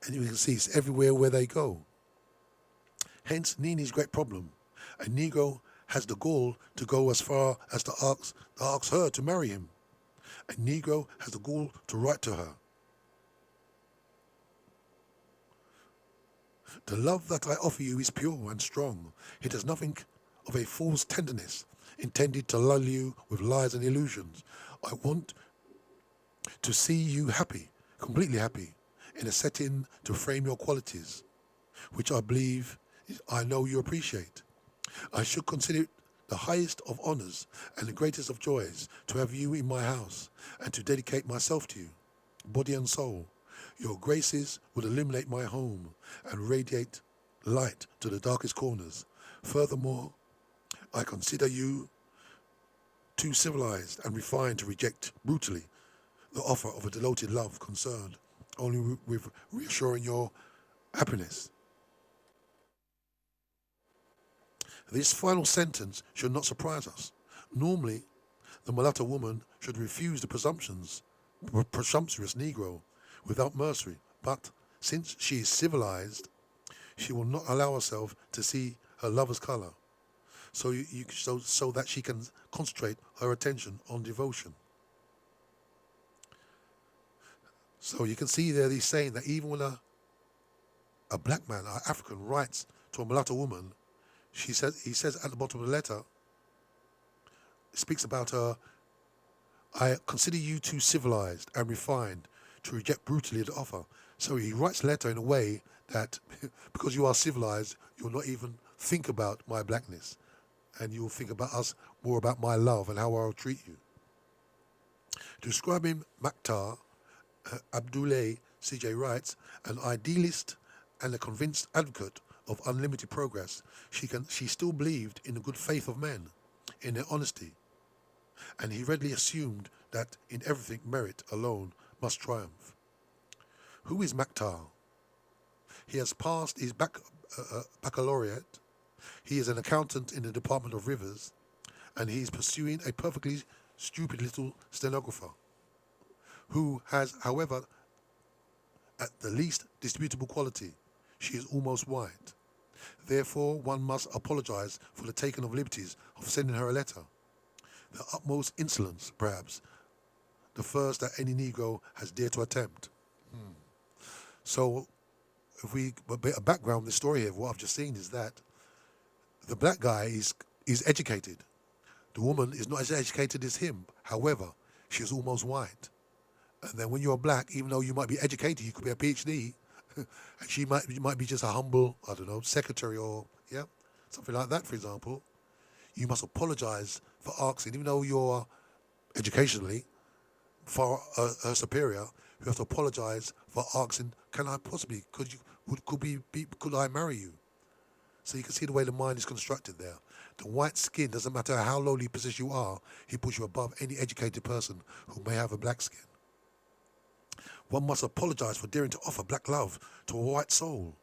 And you can see it's everywhere where they go. Hence Nini's great problem. A Negro has the gall to go as far as to ask her to marry him. A Negro has the gall to write to her. The love that I offer you is pure and strong. It has nothing of a false tenderness intended to lull you with lies and illusions. I want to see you happy, completely happy, in a setting to frame your qualities, which I know you appreciate. I should consider it the highest of honors and the greatest of joys to have you in my house and to dedicate myself to you, body and soul. Your graces would illuminate my home and radiate light to the darkest corners. Furthermore, I consider you too civilized and refined to reject brutally the offer of a devoted love concerned only with reassuring your happiness. This final sentence should not surprise us. Normally, the mulatto woman should refuse the presumptuous Negro without mercy, but since she is civilized, She will not allow herself to see her lover's colour, so that she can concentrate her attention on devotion. So you can see there he's saying that even when a black man, an African, writes to a mulatto woman, he says at the bottom of the letter, speaks about her, I consider you too civilized and refined to reject brutally the offer. So he writes the letter in a way that because you are civilized, you'll not even think about my blackness, and you'll think about us more about my love and how I'll treat you. Describing Maktar, Abdoulaye C.J. writes, an idealist and a convinced advocate of unlimited progress, she still believed in the good faith of men, in their honesty, and he readily assumed that in everything merit alone must triumph. Who is Maktar? He has passed his baccalaureate. He is an accountant in the Department of Rivers, and he is pursuing a perfectly stupid little stenographer who has, however, at the least disputable quality. She is almost white. Therefore, one must apologize for the taking of liberties of sending her a letter. The utmost insolence, perhaps, the first that any Negro has dared to attempt. So, if we a bit of background on the story here, what I've just seen is that the black guy is educated. The woman is not as educated as him. However, she is almost white. And then when you're black, even though you might be educated, you could be a PhD, and she might be just a humble, I don't know, secretary or, something like that, for example. You must apologize for asking, even though you're educationally far her superior, you have to apologize for asking, can I possibly, could I marry you? So you can see the way the mind is constructed there. The white skin, doesn't matter how lowly position you are, he puts you above any educated person who may have a black skin. One must apologize for daring to offer black love to a white soul.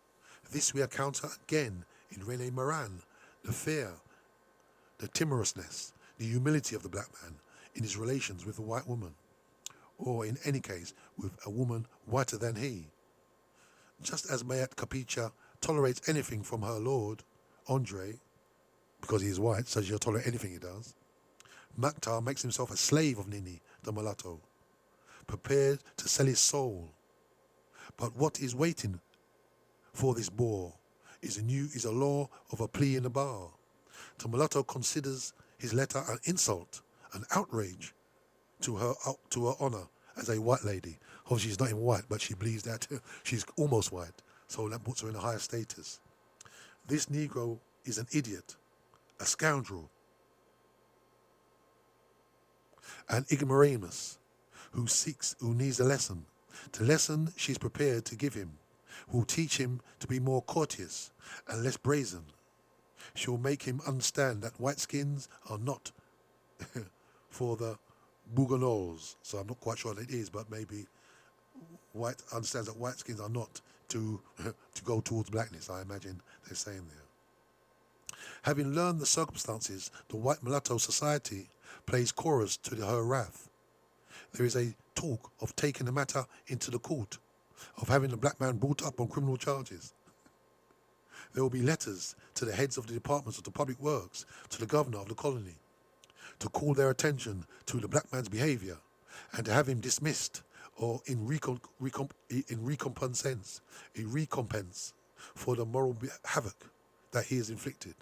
This we encounter again in René Moran, the fear, the timorousness, the humility of the black man in his relations with the white woman, or in any case, with a woman whiter than he. Just as Mayat Capicha tolerates anything from her lord, Andre, because he is white, so she'll tolerate anything he does, Maktar makes himself a slave of Nini, the mulatto, prepared to sell his soul. But what is waiting for this boor is a law of a plea in the bar. The mulatto considers his letter an insult, an outrage to her honor as a white lady. Obviously, she's not even white, but she believes that she's almost white, so that puts her in a higher status. This Negro is an idiot, a scoundrel, an ignoramus who needs a lesson. The lesson she's prepared to give him will teach him to be more courteous and less brazen. She will make him understand that white skins are not for the bouganoles. So I'm not quite sure what it is, but maybe white understands that white skins are not to go towards blackness, I imagine they're saying there. Having learned the circumstances, the white mulatto society plays chorus to her wrath. There is a talk of taking the matter into the court, of having the black man brought up on criminal charges. There will be letters to the heads of the departments of the public works, to the governor of the colony, to call their attention to the black man's behavior and to have him dismissed or in recompense for the moral havoc that he has inflicted.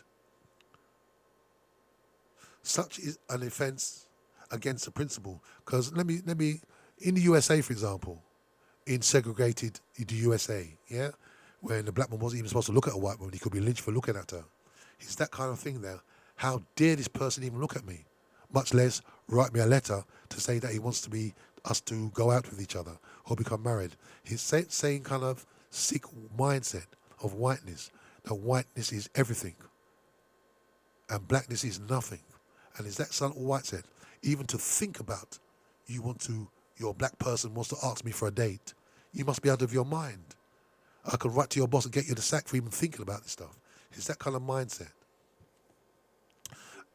Such is an offence against the principle. Because let me, in the USA, for example, in segregated the USA, when the black man wasn't even supposed to look at a white woman, he could be lynched for looking at her. It's that kind of thing there. How dare this person even look at me? Much less write me a letter to say that he wants us to go out with each other or become married. He's saying kind of sick mindset of whiteness, that whiteness is everything and blackness is nothing. And is that something white said? Even to think about your black person wants to ask me for a date, you must be out of your mind. I could write to your boss and get you the sack for even thinking about this stuff. It's that kind of mindset.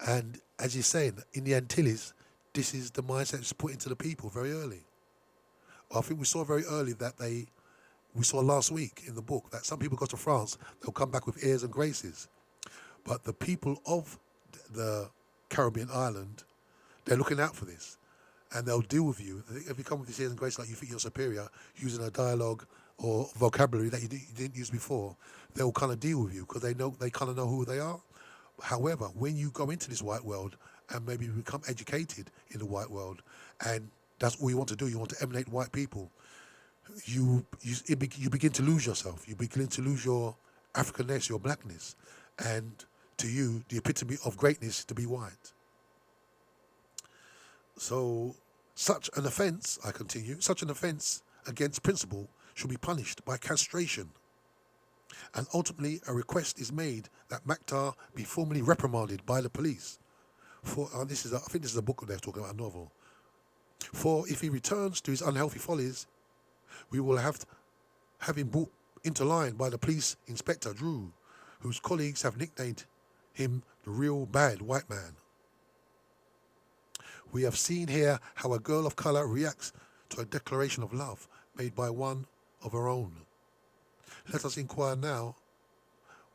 And as you're saying, in the Antilles, this is the mindset that's put into the people very early. I think we saw very early that We saw last week in the book that some people go to France, they'll come back with airs and graces. But the people of the Caribbean island, they're looking out for this. And they'll deal with you. If you come with this airs and grace like you think you're superior, using a dialogue or vocabulary that you didn't use before, they'll kind of deal with you because they kind of know who they are. However, when you go into this white world and maybe become educated in the white world, and that's all you want to do, you want to emanate white people, you begin to lose yourself. You begin to lose your Africanness, your blackness. And to you, the epitome of greatness is to be white. So such an offence, I continue, such an offence against principle should be punished by castration. And ultimately, a request is made that Maktar be formally reprimanded by the police. For I think this is a book they're talking about, a novel. For if he returns to his unhealthy follies, we will have him brought into line by the police inspector Drew, whose colleagues have nicknamed him the real bad white man. We have seen here how a girl of colour reacts to a declaration of love made by one of her own. Let us inquire now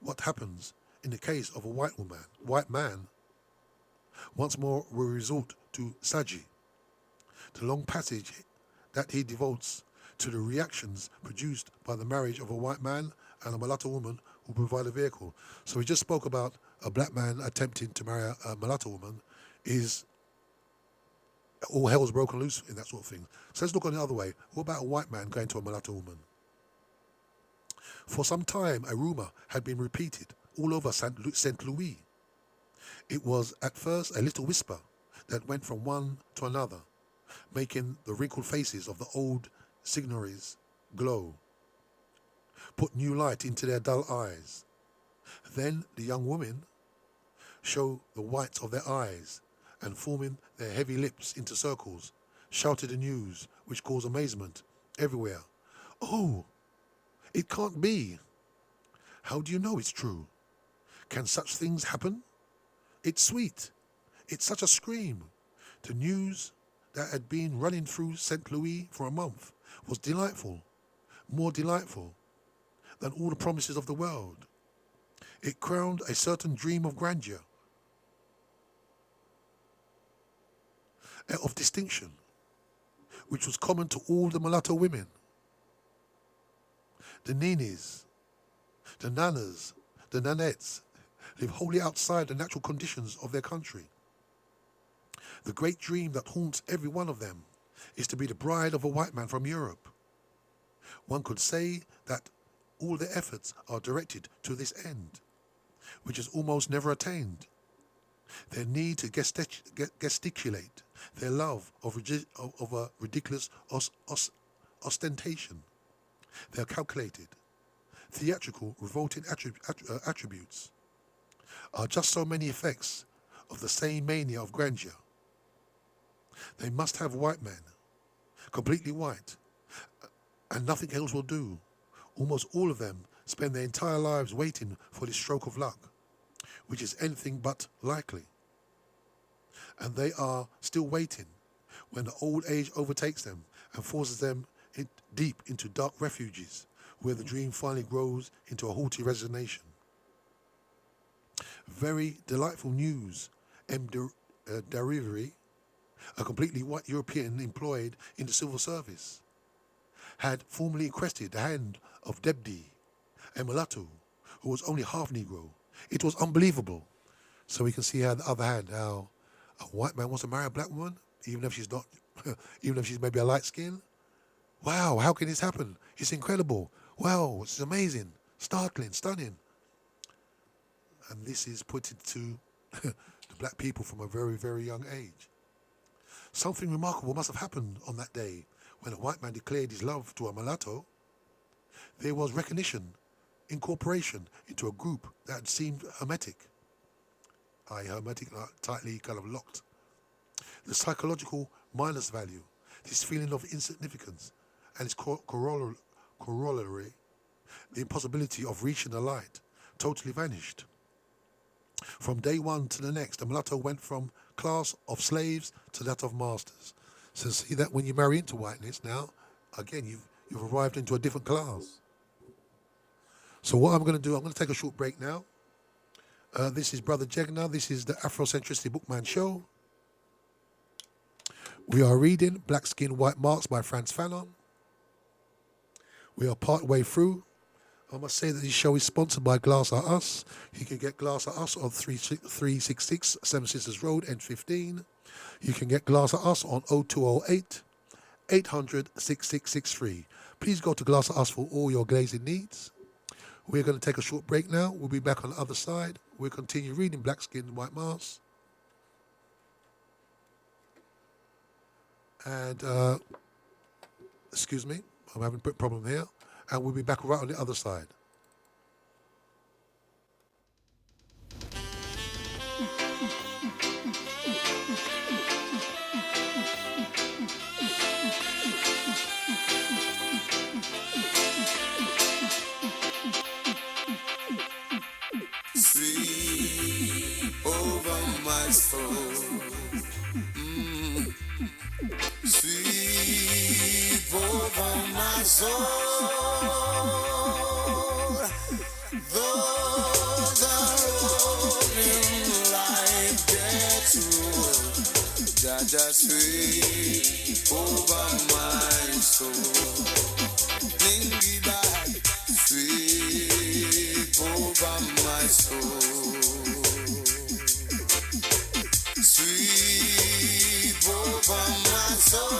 what happens in the case of a white man. Once more we resort to Saji, the long passage that he devotes to the reactions produced by the marriage of a white man and a mulatto woman who provide a vehicle. So we just spoke about a black man attempting to marry a mulatto woman. Is all hell's broken loose in that sort of thing. So let's look on the other way. What about a white man going to a mulatto woman? For some time, a rumour had been repeated all over St. Louis. It was at first a little whisper that went from one to another, making the wrinkled faces of the old signories glow, put new light into their dull eyes. Then the young women show the whites of their eyes, and forming their heavy lips into circles, shouted the news, which caused amazement everywhere. Oh, it can't be. How do you know it's true? Can such things happen? It's sweet. It's such a scream. The news that had been running through St. Louis for a month was delightful, more delightful than all the promises of the world. It crowned a certain dream of grandeur, of distinction, which was common to all the mulatto women. The ninis, the nanas, the nanettes live wholly outside the natural conditions of their country. The great dream that haunts every one of them is to be the bride of a white man from Europe. One could say that all their efforts are directed to this end, which is almost never attained. Their need to gesticulate, their love of a ridiculous ostentation, their calculated, theatrical, revolting attributes are just so many effects of the same mania of grandeur. They must have white men, completely white, and nothing else will do. Almost all of them spend their entire lives waiting for this stroke of luck, which is anything but likely. And they are still waiting when the old age overtakes them and forces them deep into dark refuges where the dream finally grows into a haughty resignation. Very delightful news. M. Derivery, a completely white European employed in the civil service, had formerly requested the hand of Debdi, a mulatto who was only half Negro. It was unbelievable. So we can see how, on the other hand, how a white man wants to marry a black woman, even if she's not, even if she's maybe a light skin. Wow, how can this happen? It's incredible. Wow, it's amazing, startling, stunning. And this is put into the black people from a very, very young age. Something remarkable must have happened on that day when a white man declared his love to a mulatto. There was recognition, incorporation into a group that had seemed hermetic, tightly kind of locked. The psychological minus value, this feeling of insignificance, and its corollary, the impossibility of reaching the light, totally vanished. From day one to the next, the mulatto went from class of slaves to that of masters. So see that when you marry into whiteness now, again, You've arrived into a different class. So what I'm going to do, I'm going to take a short break now. This is Brother Jegna. This is the Afrocentricity Bookman Show. We are reading Black Skin, White Marks by Frantz Fanon. We are part way through. I must say that this show is sponsored by Glass Are Us. You can get Glass Are Us on 366 Seven Sisters Road, N15. You can get Glass Are Us on 0208 800 6663. Please go to Glass Are Us for all your glazing needs. We're going to take a short break now. We'll be back on the other side. We'll continue reading Black Skin, White Mars. And, excuse me, I'm having a problem here. And we'll be back right on the other side. Sweep over my soul. Sweep over my soul. Though the rolling light gets rolled, Jaja sweep over my soul. Lingy back, sweep over my soul. Sweep over my soul.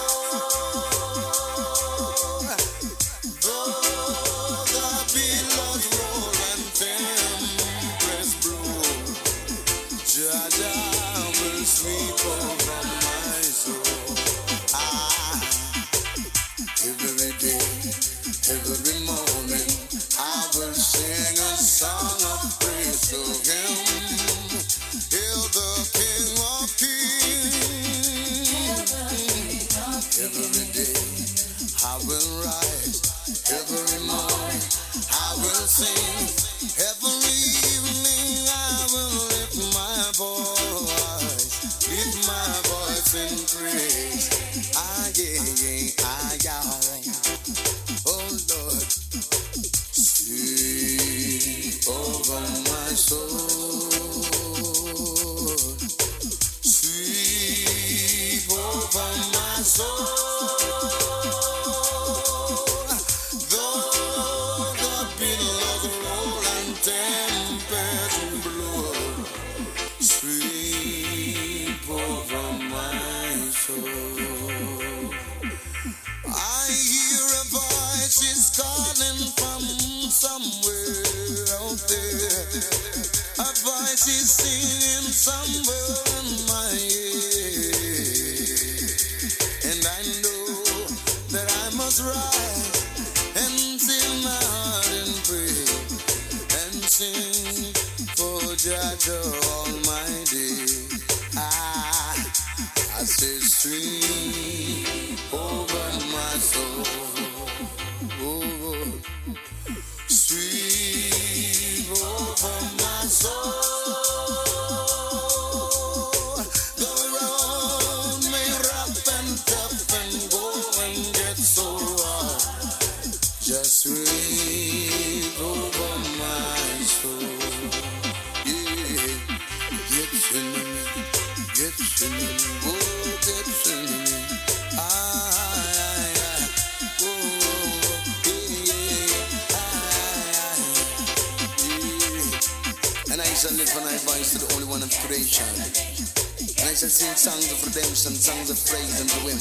Songs of redemption, songs of praise and ruin.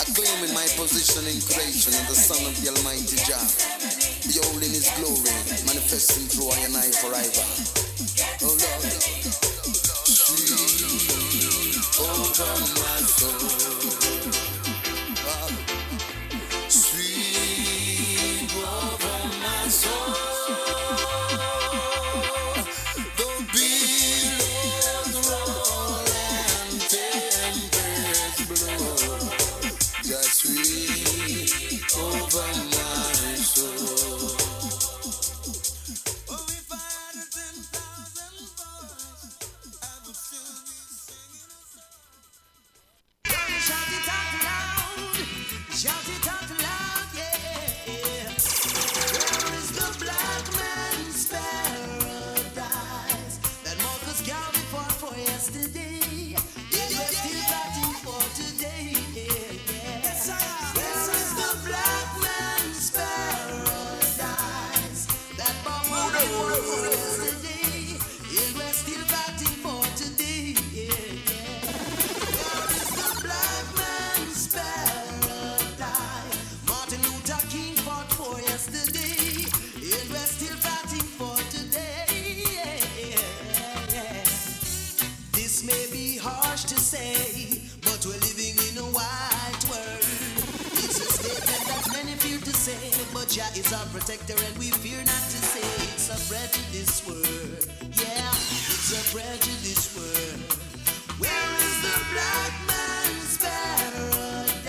Acclaiming my position in creation and the Son of the Almighty Jah, beholding His glory, manifesting through I and I forever. Oh Lord, sweep over my soul. Sweep over my soul. Over my soul. Oh, if I had 10,000 Jah is our protector and we fear not to say it's a prejudice word. Yeah, it's a prejudice word. Where is the black man's paradise?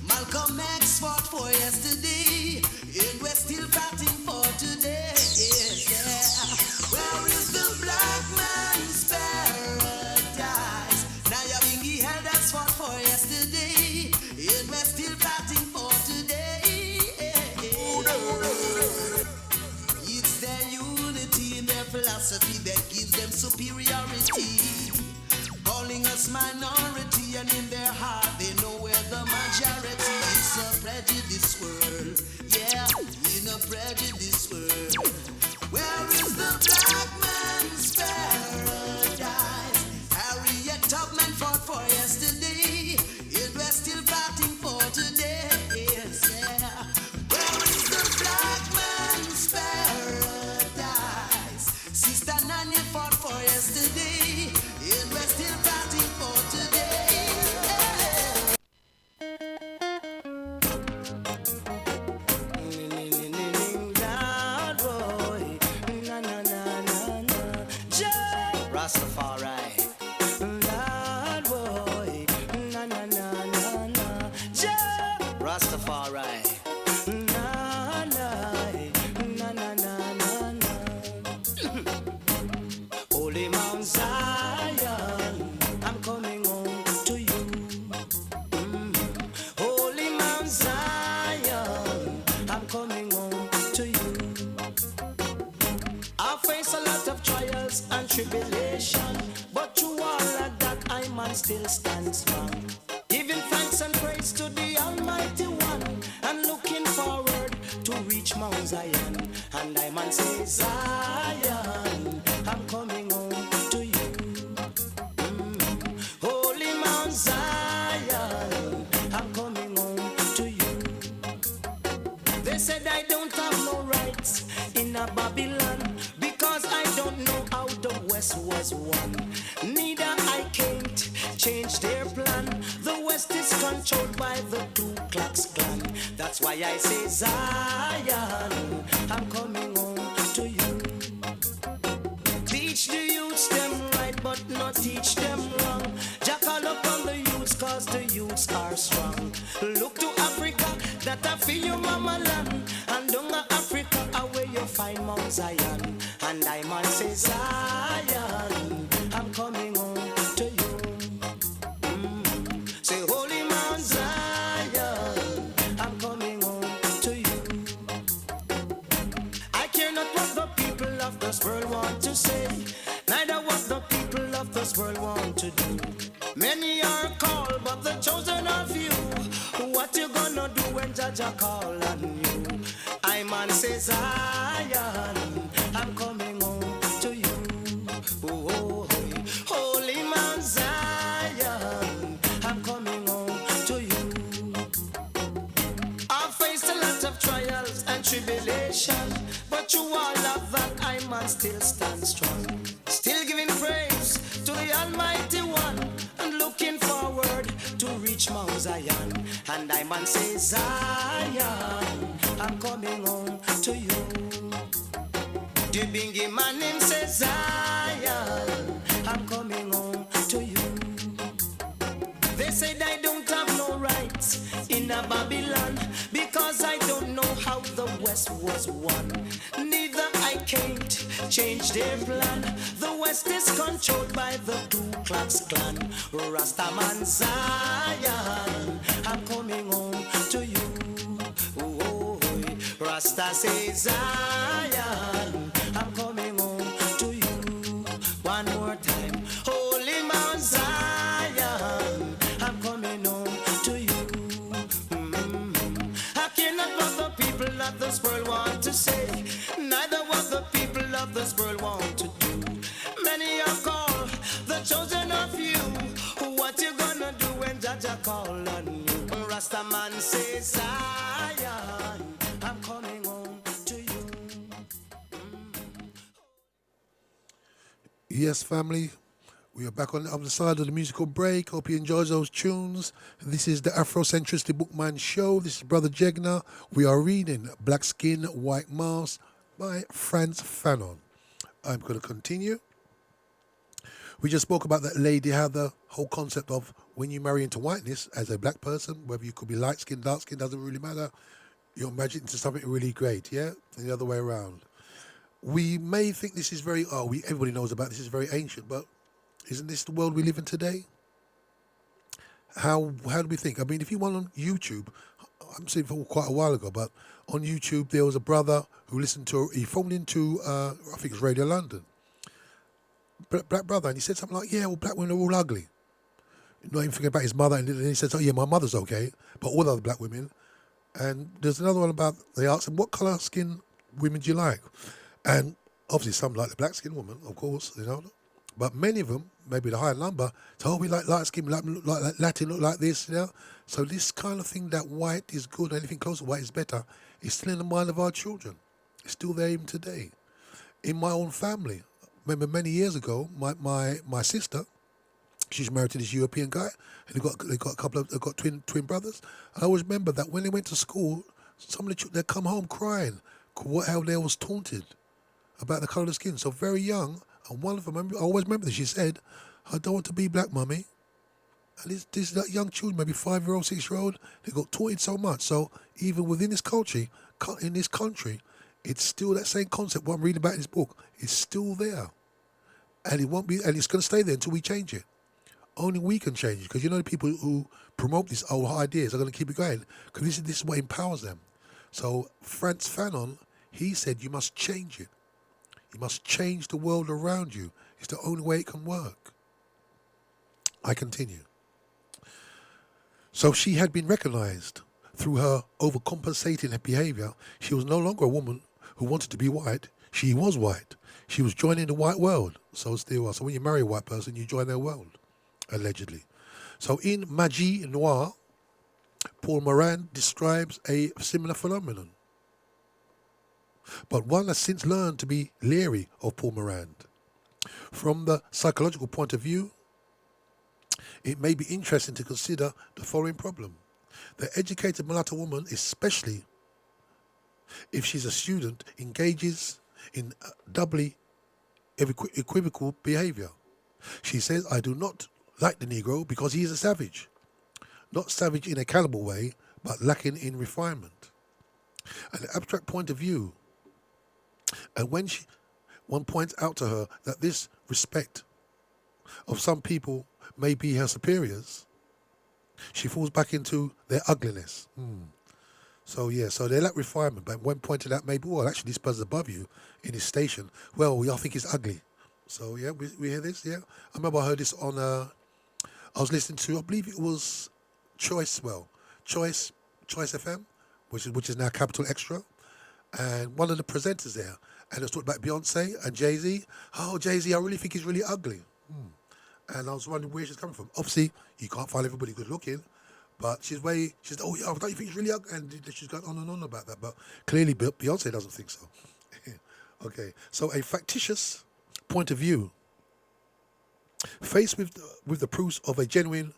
Malcolm X fought for yesterday, and we're still fighting for today. Yeah. Where is the black man's paradise? Now you're being held as fought for yesterday, and we're still fighting for today. It's their unity and their philosophy that gives them superiority, calling us minority, and in their heart they know we're the majority. It's a prejudice world, yeah, in a prejudice world. Where is the black man's paradise? Harriet Tubman fought for yesterday, and we're still fighting for today. Yes, yeah. Where is the black man's paradise? Sister Nanny fought for yesterday, and we're still fighting for today. Rastafari. Lord boy, na na na na na. Rastafari. Na na na na na na. Holy Mount Zion, I'm coming home to you. Holy Mount Zion, I'm coming home to you. I face a lot of trials and tribulation, but through all of that I man still stand strong, giving thanks and praise to the Almighty One, and looking forward to reach Mount Zion. And I man say, Zion, I'm coming home to you. Holy Mount Zion, I'm coming home to you. They said I don't have no rights in a Babylon, because I don't know how the West was won. Neither I can't change their plan. The West is controlled by the Ku Klux Klan. That's why I say, Zion, I'm coming home to you. Teach the youths them right, but not teach them wrong. Jackal up on the youths, cause the youths are strong. Look to Africa, that I feel your mama land. And down Africa, where you find Mount Zion. And I man say, Zion, I'm coming home to you. Say, Holy Mount Zion, I'm coming home to you. I care not what the people of this world want to say, neither what the people of this world want to do. Many are called, but the chosen are few. What you gonna do when Jaja call on you? I man say, Zion, I'm coming home to you. Oh, Holy Mount Zion, I'm coming home to you. I faced a lot of trials and tribulation, but through all of that I man still stand strong, still giving praise to the Almighty One, and looking forward to reach Mount Zion. And I man say, Zion, I'm coming home to you. The bingy man him says, Zion, I'm coming home to you. They said I don't have no rights in a Babylon, because I don't know how the West was won. Neither I can't change their plan. The West is controlled by the Ku Klux Klan. Rastaman Zion, I'm coming home to you. Oh, Rasta says, Zion, I'm coming home to you. One more time. Holy Mount Zion, I'm coming home to you. I cannot what the people of this world want to say, neither what the people of this world want to do. Many are called, the chosen of few. What you gonna do when Jaja call on you? Rastaman says, Zion, I'm coming home to you. Yes, family, We are back on the other side of the musical break. Hope you enjoy those tunes. This is the Afrocentricity Bookman Show. This is Brother Jegna. We are reading Black Skin, White Mask by Frantz Fanon. I'm going to continue. We just spoke about that lady, how the whole concept of when you marry into whiteness as a black person, whether you could be light skin, dark skin, doesn't really matter. You're married into something really great, yeah? And the other way around. We may think this is very, everybody knows about this, is very ancient, but isn't this the world we live in today? How do we think? I mean, if you went on YouTube, I'm saying for quite a while ago, but on YouTube there was a brother who he phoned into, I think it was Radio London, black brother, and he said something like, yeah, well, black women are all ugly. Not even thinking about his mother, and then he said, oh yeah, my mother's okay, but all other black women. And there's another one about, they asked him, what colour skin women do you like? And obviously some like the black skin woman, of course, you know, but many of them, maybe the higher number, say, oh, we like light skin, we look like Latin, look like this, you know. So this kind of thing that white is good, anything close to white is better, is still in the mind of our children. It's still there even today. In my own family, remember many years ago, my sister, she's married to this European guy, and they got twin brothers. And I always remember that when they went to school, some of the children, they'd come home crying, how they was taunted about the colour of the skin. So very young, and one of them, I always remember this, she said, I don't want to be black, mummy. And these young children, maybe 5-year-old, 6-year-old, they got taunted so much. So even within this culture, in this country, it's still that same concept. What I'm reading about in this book is still there, and it won't be, and it's going to stay there until we change it. Only we can change it, because you know the people who promote these old ideas are going to keep it going, because this is what empowers them. So Frantz Fanon, he said, you must change it. You must change the world around you. It's the only way it can work. I continue. So she had been recognized through her overcompensating behavior. She was no longer a woman who wanted to be white. She was white. She was joining the white world. So still was. So when you marry a white person, you join their world, allegedly. So in Magie Noire, Paul Morand describes a similar phenomenon, but one has since learned to be leery of Paul Morand. From the psychological point of view, it may be interesting to consider the following problem. The educated mulatto woman, especially if she's a student, engages in doubly equivocal behavior. She says, I do not like the Negro because he is a savage. Not savage in a cannibal way, but lacking in refinement. An abstract point of view. And when one points out to her that this respect of some people may be her superiors, she falls back into their ugliness. So they lack refinement, but when pointed out, maybe, well, actually this person's above you in his station, well, we all think he's ugly. So yeah, we hear this, yeah. I remember I heard this on, I was listening to, I believe it was Choice FM, which is now Capital Extra, and one of the presenters there, and it was talking about Beyonce and Jay-Z. Oh, Jay-Z, I really think he's really ugly. And I was wondering where she's coming from. Obviously, you can't find everybody good looking, but she's, oh yeah, don't you think he's really ugly? And she's going on and on about that, but clearly Beyonce doesn't think so. Okay, so a factitious point of view, faced with the proofs of a genuine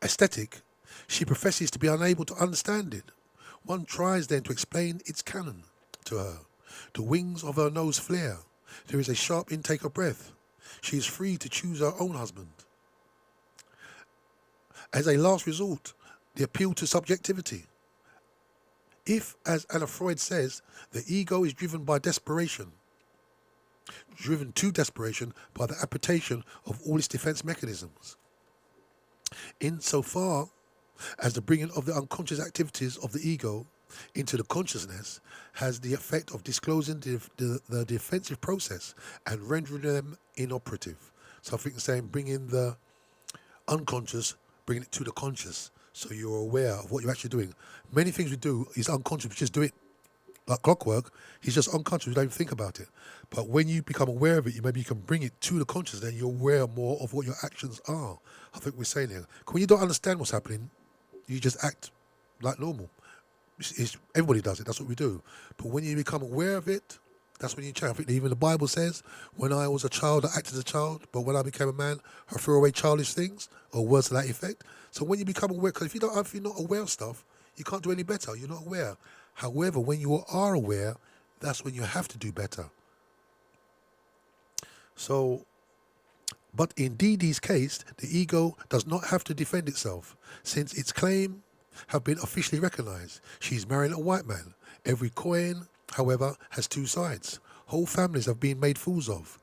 aesthetic, she professes to be unable to understand it. One tries then to explain its canon to her. The wings of her nose flare. There is a sharp intake of breath. She is free to choose her own husband. As a last resort, the appeal to subjectivity. If, as Anna Freud says, the ego is driven to desperation by the application of all its defense mechanisms, insofar as the bringing of the unconscious activities of the ego into the consciousness has the effect of disclosing the defensive process and rendering them inoperative. So I think saying bringing the unconscious, bringing it to the conscious, so you're aware of what you're actually doing. Many things we do is unconscious, we just do it like clockwork. He's just unconscious, we don't even think about it. But when you become aware of it, maybe you can bring it to the conscious, then you're aware more of what your actions are. I think we're saying here. When you don't understand what's happening, you just act like normal. Everybody does it, that's what we do. But when you become aware of it, That's when you change. I think even the Bible says, when I was a child, I acted as a child, but when I became a man, I threw away childish things, or words to that effect. So when you become aware, because if you're not aware of stuff, you can't do any better. You're not aware. However, when you are aware, that's when you have to do better. So, but in Dee Dee's case, the ego does not have to defend itself, since its claim have been officially recognized. She's marrying a white man. Every coin, however, has two sides. Whole families have been made fools of.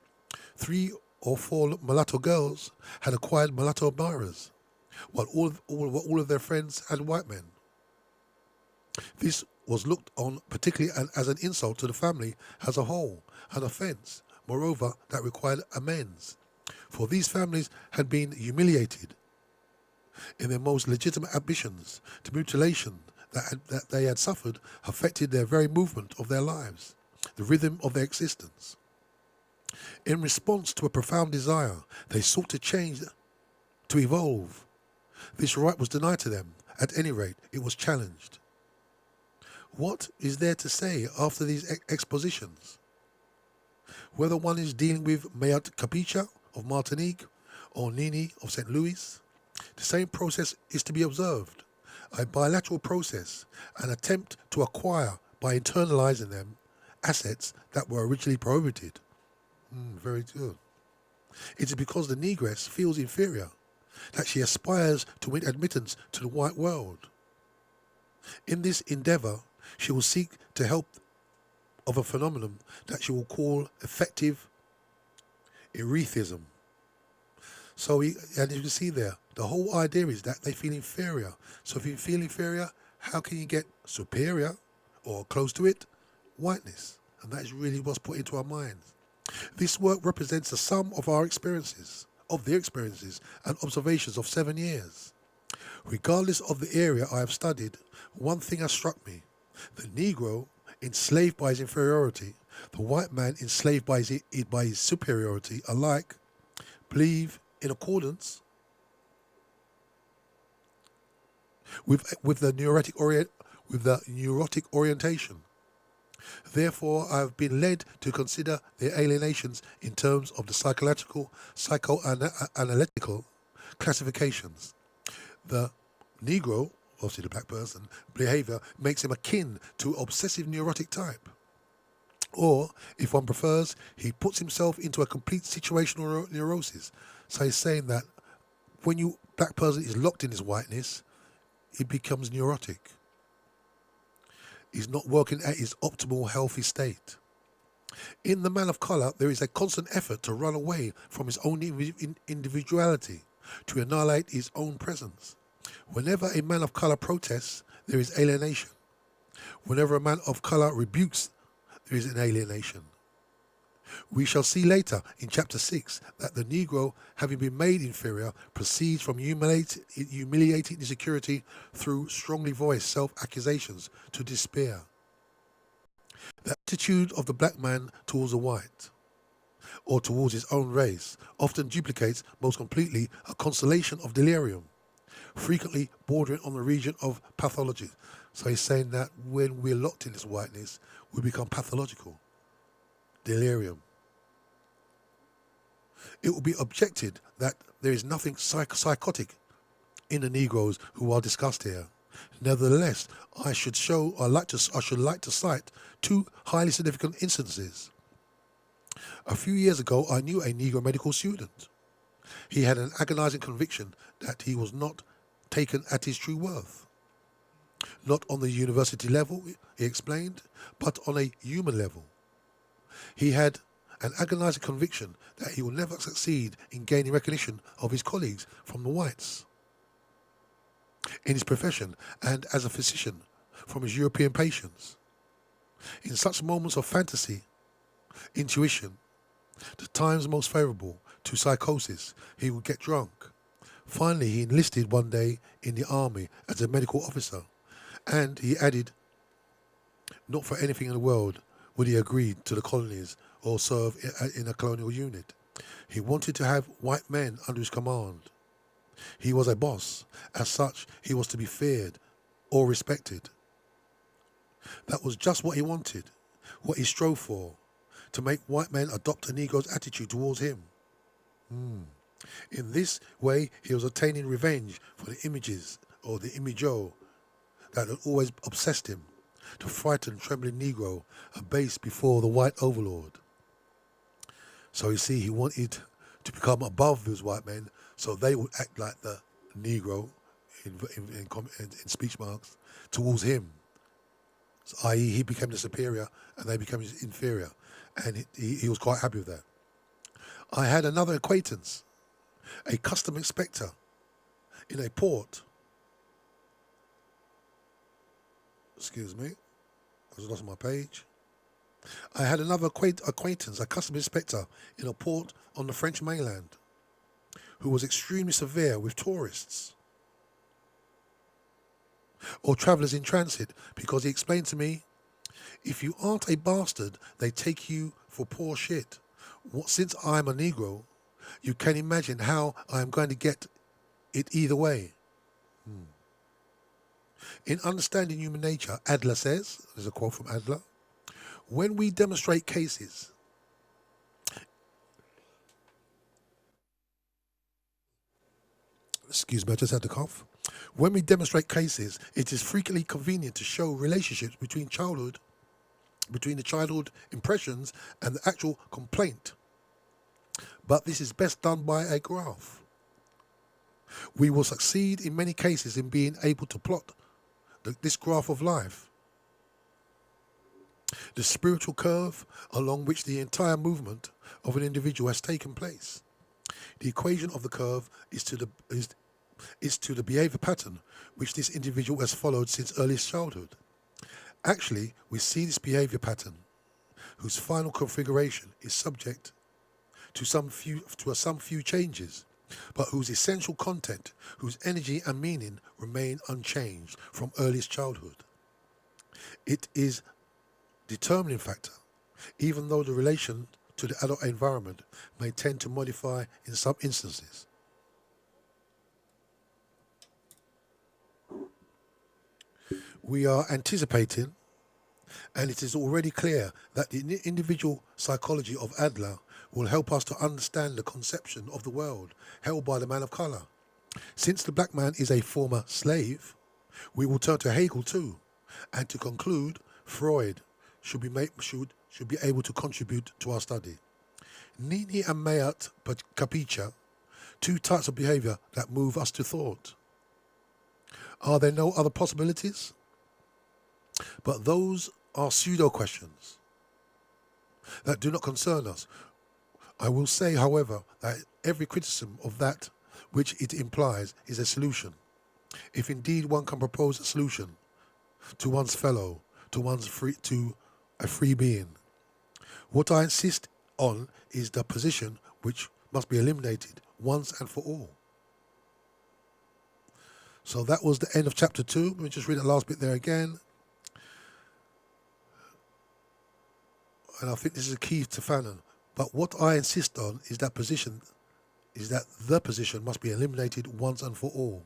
3 or 4 mulatto girls had acquired mulatto admirers, while all of their friends had white men. This was looked on particularly as an insult to the family as a whole, an offence, moreover, that required amends. For these families had been humiliated in their most legitimate ambitions. The mutilation that they had suffered affected their very movement of their lives, the rhythm of their existence. In response to a profound desire, they sought to change, to evolve. This right was denied to them. At any rate, it was challenged. What is there to say after these expositions? Whether one is dealing with Mayat Capicha of Martinique or Nini of St. Louis, the same process is to be observed, a bilateral process, an attempt to acquire, by internalizing them, assets that were originally prohibited. Very good. It is because the negress feels inferior that she aspires to win admittance to the white world. In this endeavor, she will seek to help of a phenomenon that she will call effective erethism. So, and you can see there, the whole idea is that they feel inferior. So if you feel inferior, how can you get superior or close to it? Whiteness. And that is really what's put into our minds. This work represents the sum of our experiences, of their experiences and observations of 7 years. Regardless of the area I have studied, one thing has struck me. The Negro, enslaved by his inferiority, the white man enslaved by his superiority, alike believe in accordance with the neurotic orientation. Therefore, I have been led to consider their alienations in terms of the psychological, psychoanalytical classifications. The Negro, obviously the black person, behavior makes him akin to obsessive neurotic type. Or, if one prefers, he puts himself into a complete situational neurosis. So he's saying that when black person is locked in his whiteness, he becomes neurotic. He's not working at his optimal healthy state. In the man of color, there is a constant effort to run away from his own individuality, to annihilate his own presence. Whenever a man of color protests, there is alienation. Whenever a man of color rebukes, there is an alienation. We shall see later in chapter 6 that the Negro, having been made inferior, proceeds from humiliating insecurity through strongly voiced self-accusations to despair. The attitude of the black man towards the white, or towards his own race, often duplicates most completely a constellation of delirium, frequently bordering on the region of pathology. So he's saying that when we're locked in this whiteness, we become pathological. Delirium. It will be objected that there is nothing psychotic in the Negroes who are discussed here. Nevertheless, I should like to cite 2 highly significant instances. A few years ago, I knew a Negro medical student. He had an agonizing conviction that he was not taken at his true worth. Not on the university level, he explained, but on a human level. He had an agonizing conviction that he will never succeed in gaining recognition of his colleagues from the whites in his profession and as a physician from his European patients. In such moments of fantasy, intuition, the times most favorable to psychosis, he would get drunk. Finally, he enlisted one day in the army as a medical officer, and he added, not for anything in the world would he agree to the colonies or serve in a colonial unit. He wanted to have white men under his command. He was a boss. As such, he was to be feared or respected. That was just what he wanted, what he strove for. to make white men adopt a Negro's attitude towards him. In this way, he was obtaining revenge for the images, or the imago, that had always obsessed him, to frighten trembling Negro, abased before the white overlord. So you see, he wanted to become above those white men, so they would act like the Negro, in speech marks, towards him. So, i.e., he became the superior and they became his inferior. And he was quite happy with that. I had another acquaintance, a custom inspector in a port. Excuse me, I was lost on my page. I had another acquaintance, a custom inspector in a port on the French mainland, who was extremely severe with tourists or travellers in transit, because he explained to me, if you aren't a bastard, they take you for poor shit. Since I'm a Negro, you can imagine how I'm going to get it either way. In Understanding Human Nature, Adler says, there's a quote from Adler, when we demonstrate cases, excuse me, I just had to cough. When we demonstrate cases, it is frequently convenient to show relationships between the childhood impressions and the actual complaint. But this is best done by a graph. We will succeed in many cases in being able to plot this graph of life, the spiritual curve along which the entire movement of an individual has taken place. The equation of the curve is to the behavior pattern which this individual has followed since earliest childhood. Actually, we see this behavior pattern, whose final configuration is subject to some few changes, but whose essential content, whose energy and meaning remain unchanged from earliest childhood. It is determining factor, even though the relation to the adult environment may tend to modify in some instances. We are anticipating, and it is already clear that the individual psychology of Adler will help us to understand the conception of the world held by the man of colour. Since the black man is a former slave, we will turn to Hegel too, and to conclude, Freud should be able to contribute to our study. Nini and Mayat Capicha, two types of behaviour that move us to thought. Are there no other possibilities? But those are pseudo-questions that do not concern us. I will say, however, that every criticism of that which it implies is a solution, if indeed one can propose a solution to one's fellow, to a free being. What I insist on is the position which must be eliminated once and for all. So that was the end of chapter 2. Let me just read the last bit there again. And I think this is a key to Fanon. But what I insist on is that the position must be eliminated once and for all.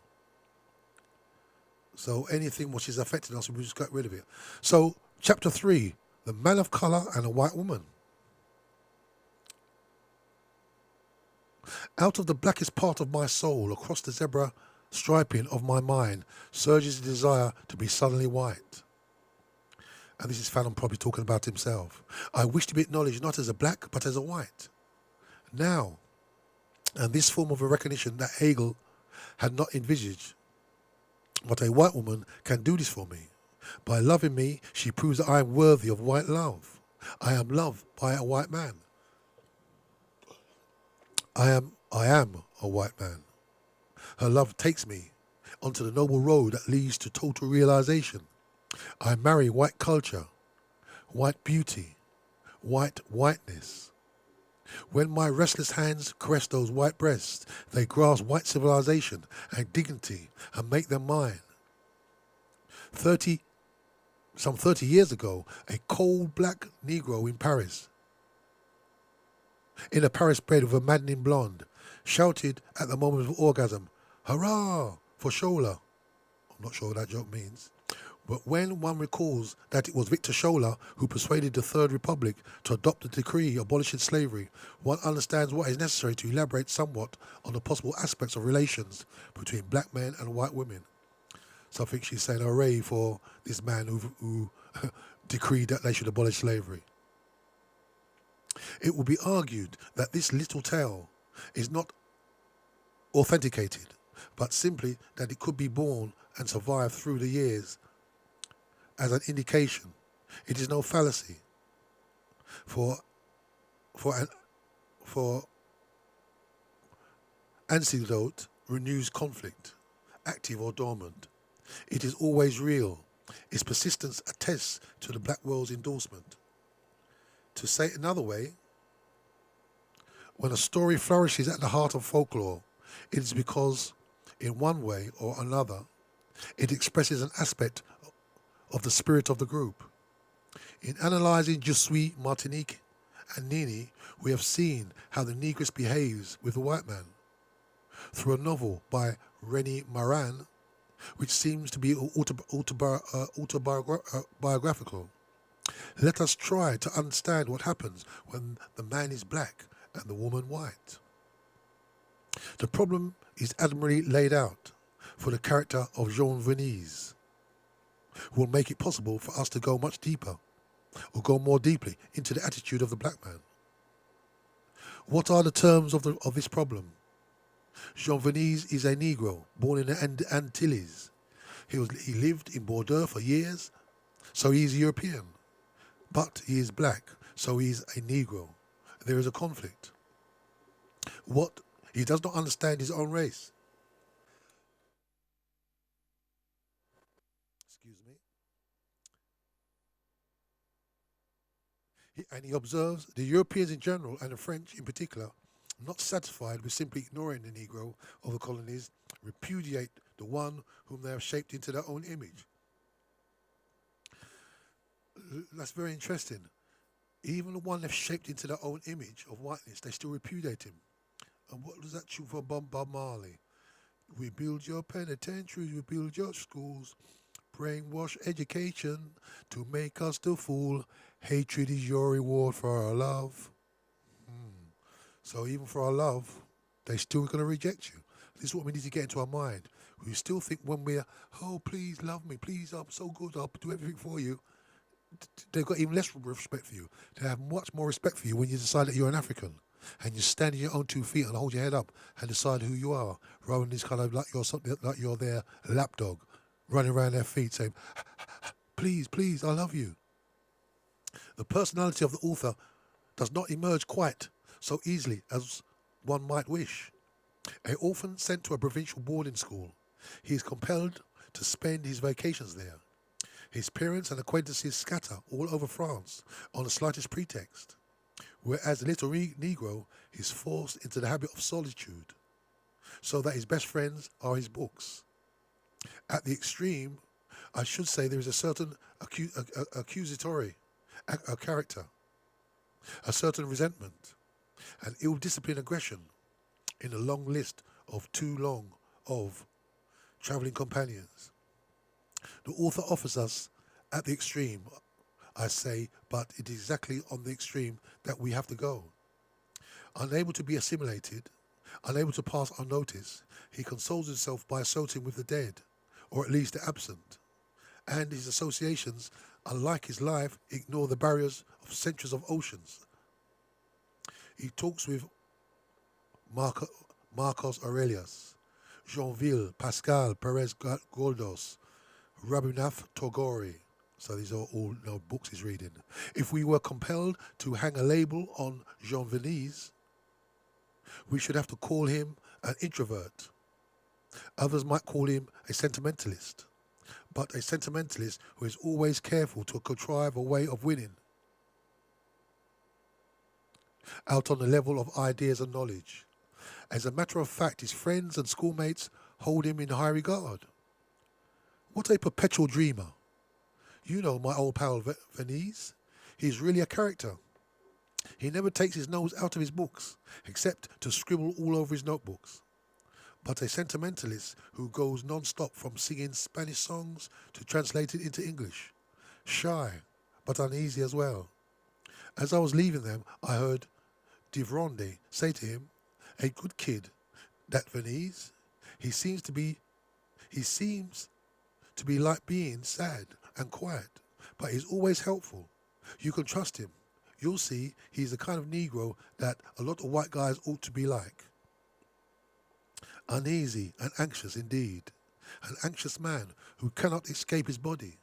So anything which is affecting us, we just get rid of it. So chapter 3, the man of colour and a white woman. Out of the blackest part of my soul, across the zebra striping of my mind, surges the desire to be suddenly white. And this is Fanon probably talking about himself. I wish to be acknowledged not as a black, but as a white. Now, and this form of a recognition that Hegel had not envisaged, but a white woman can do this for me. By loving me, she proves that I am worthy of white love. I am loved by a white man. I am a white man. Her love takes me onto the noble road that leads to total realization. I marry white culture, white beauty, whiteness. When my restless hands caress those white breasts, they grasp white civilization and dignity and make them mine. Some 30 years ago, a cold black Negro in Paris, in a Paris bred with a maddening blonde, shouted at the moment of orgasm, "Hurrah for Shola!" I'm not sure what that joke means. But when one recalls that it was Victor Scholar who persuaded the Third Republic to adopt the decree abolishing slavery, one understands what is necessary to elaborate somewhat on the possible aspects of relations between black men and white women. So I think she's saying hooray for this man who decreed that they should abolish slavery. It will be argued that this little tale is not authenticated, but simply that it could be born and survive through the years as an indication. It is no fallacy for antidote renews conflict, active or dormant. It is always real. Its persistence attests to the black world's endorsement. To say it another way, when a story flourishes at the heart of folklore, it is because, in one way or another, it expresses an aspect of the spirit of the group. In analysing Je suis Martinique and Nini, we have seen how the Negress behaves with the white man. Through a novel by René Maran, which seems to be autobiographical, let us try to understand what happens when the man is black and the woman white. The problem is admirably laid out for the character of Jean Venise, who will make it possible for us to go much deeper, or go more deeply into the attitude of the black man. What are the terms of this problem? Jean Venise is a Negro born in the Antilles. He lived in Bordeaux for years, so he is European. But he is black, so he is a Negro. There is a conflict. He does not understand his own race. Excuse me. And he observes the Europeans in general and the French in particular, not satisfied with simply ignoring the Negro of the colonies, repudiate the one whom they have shaped into their own image. That's very interesting. Even the one they've shaped into their own image of whiteness, they still repudiate him. And what does that tune for Bob Marley? We build your penitentiaries, we build your schools, brainwash education to make us the fool. Hatred is your reward for our love. So even for our love, they're still going to reject you. This is what we need to get into our mind. We still think when we're, oh, please love me, please, I'm so good, I'll do everything for you. They've got even less respect for you. They have much more respect for you when you decide that you're an African and you stand on your own 2 feet and hold your head up and decide who you are, rather than this kind of like you're something like you're their lapdog running around their feet saying, please, please, I love you. The personality of the author does not emerge quite so easily as one might wish. An orphan sent to a provincial boarding school, he is compelled to spend his vacations there. His parents and acquaintances scatter all over France on the slightest pretext, whereas the little Negro is forced into the habit of solitude, so that his best friends are his books. At the extreme, I should say there is a certain accusatory a character, a certain resentment, and ill-disciplined aggression in a long list of too long of travelling companions. The author offers us at the extreme, I say, but it is exactly on the extreme that we have to go. Unable to be assimilated, unable to pass unnoticed, he consoles himself by associating with the dead, or at least the absent. And his associations, unlike his life, ignore the barriers of centuries of oceans. He talks with Marcos Aurelius, Jeanville, Pascal, Perez Goldos, Rabindranath Tagore. So these are all books he's reading. If we were compelled to hang a label on Jean Venise, we should have to call him an introvert. Others might call him a sentimentalist, but a sentimentalist who is always careful to contrive a way of winning out on the level of ideas and knowledge. As a matter of fact, his friends and schoolmates hold him in high regard. What a perpetual dreamer. You know my old pal Venise. He's really a character. He never takes his nose out of his books, except to scribble all over his notebooks. but a sentimentalist who goes non-stop from singing Spanish songs to translated into English. Shy, but uneasy as well. As I was leaving them, I heard Divronde say to him, "A good kid, that Venise. He seems to be like being sad and quiet, but he's always helpful. You can trust him. You'll see he's the kind of Negro that a lot of white guys ought to be like." Uneasy and anxious indeed. An anxious man who cannot escape his body.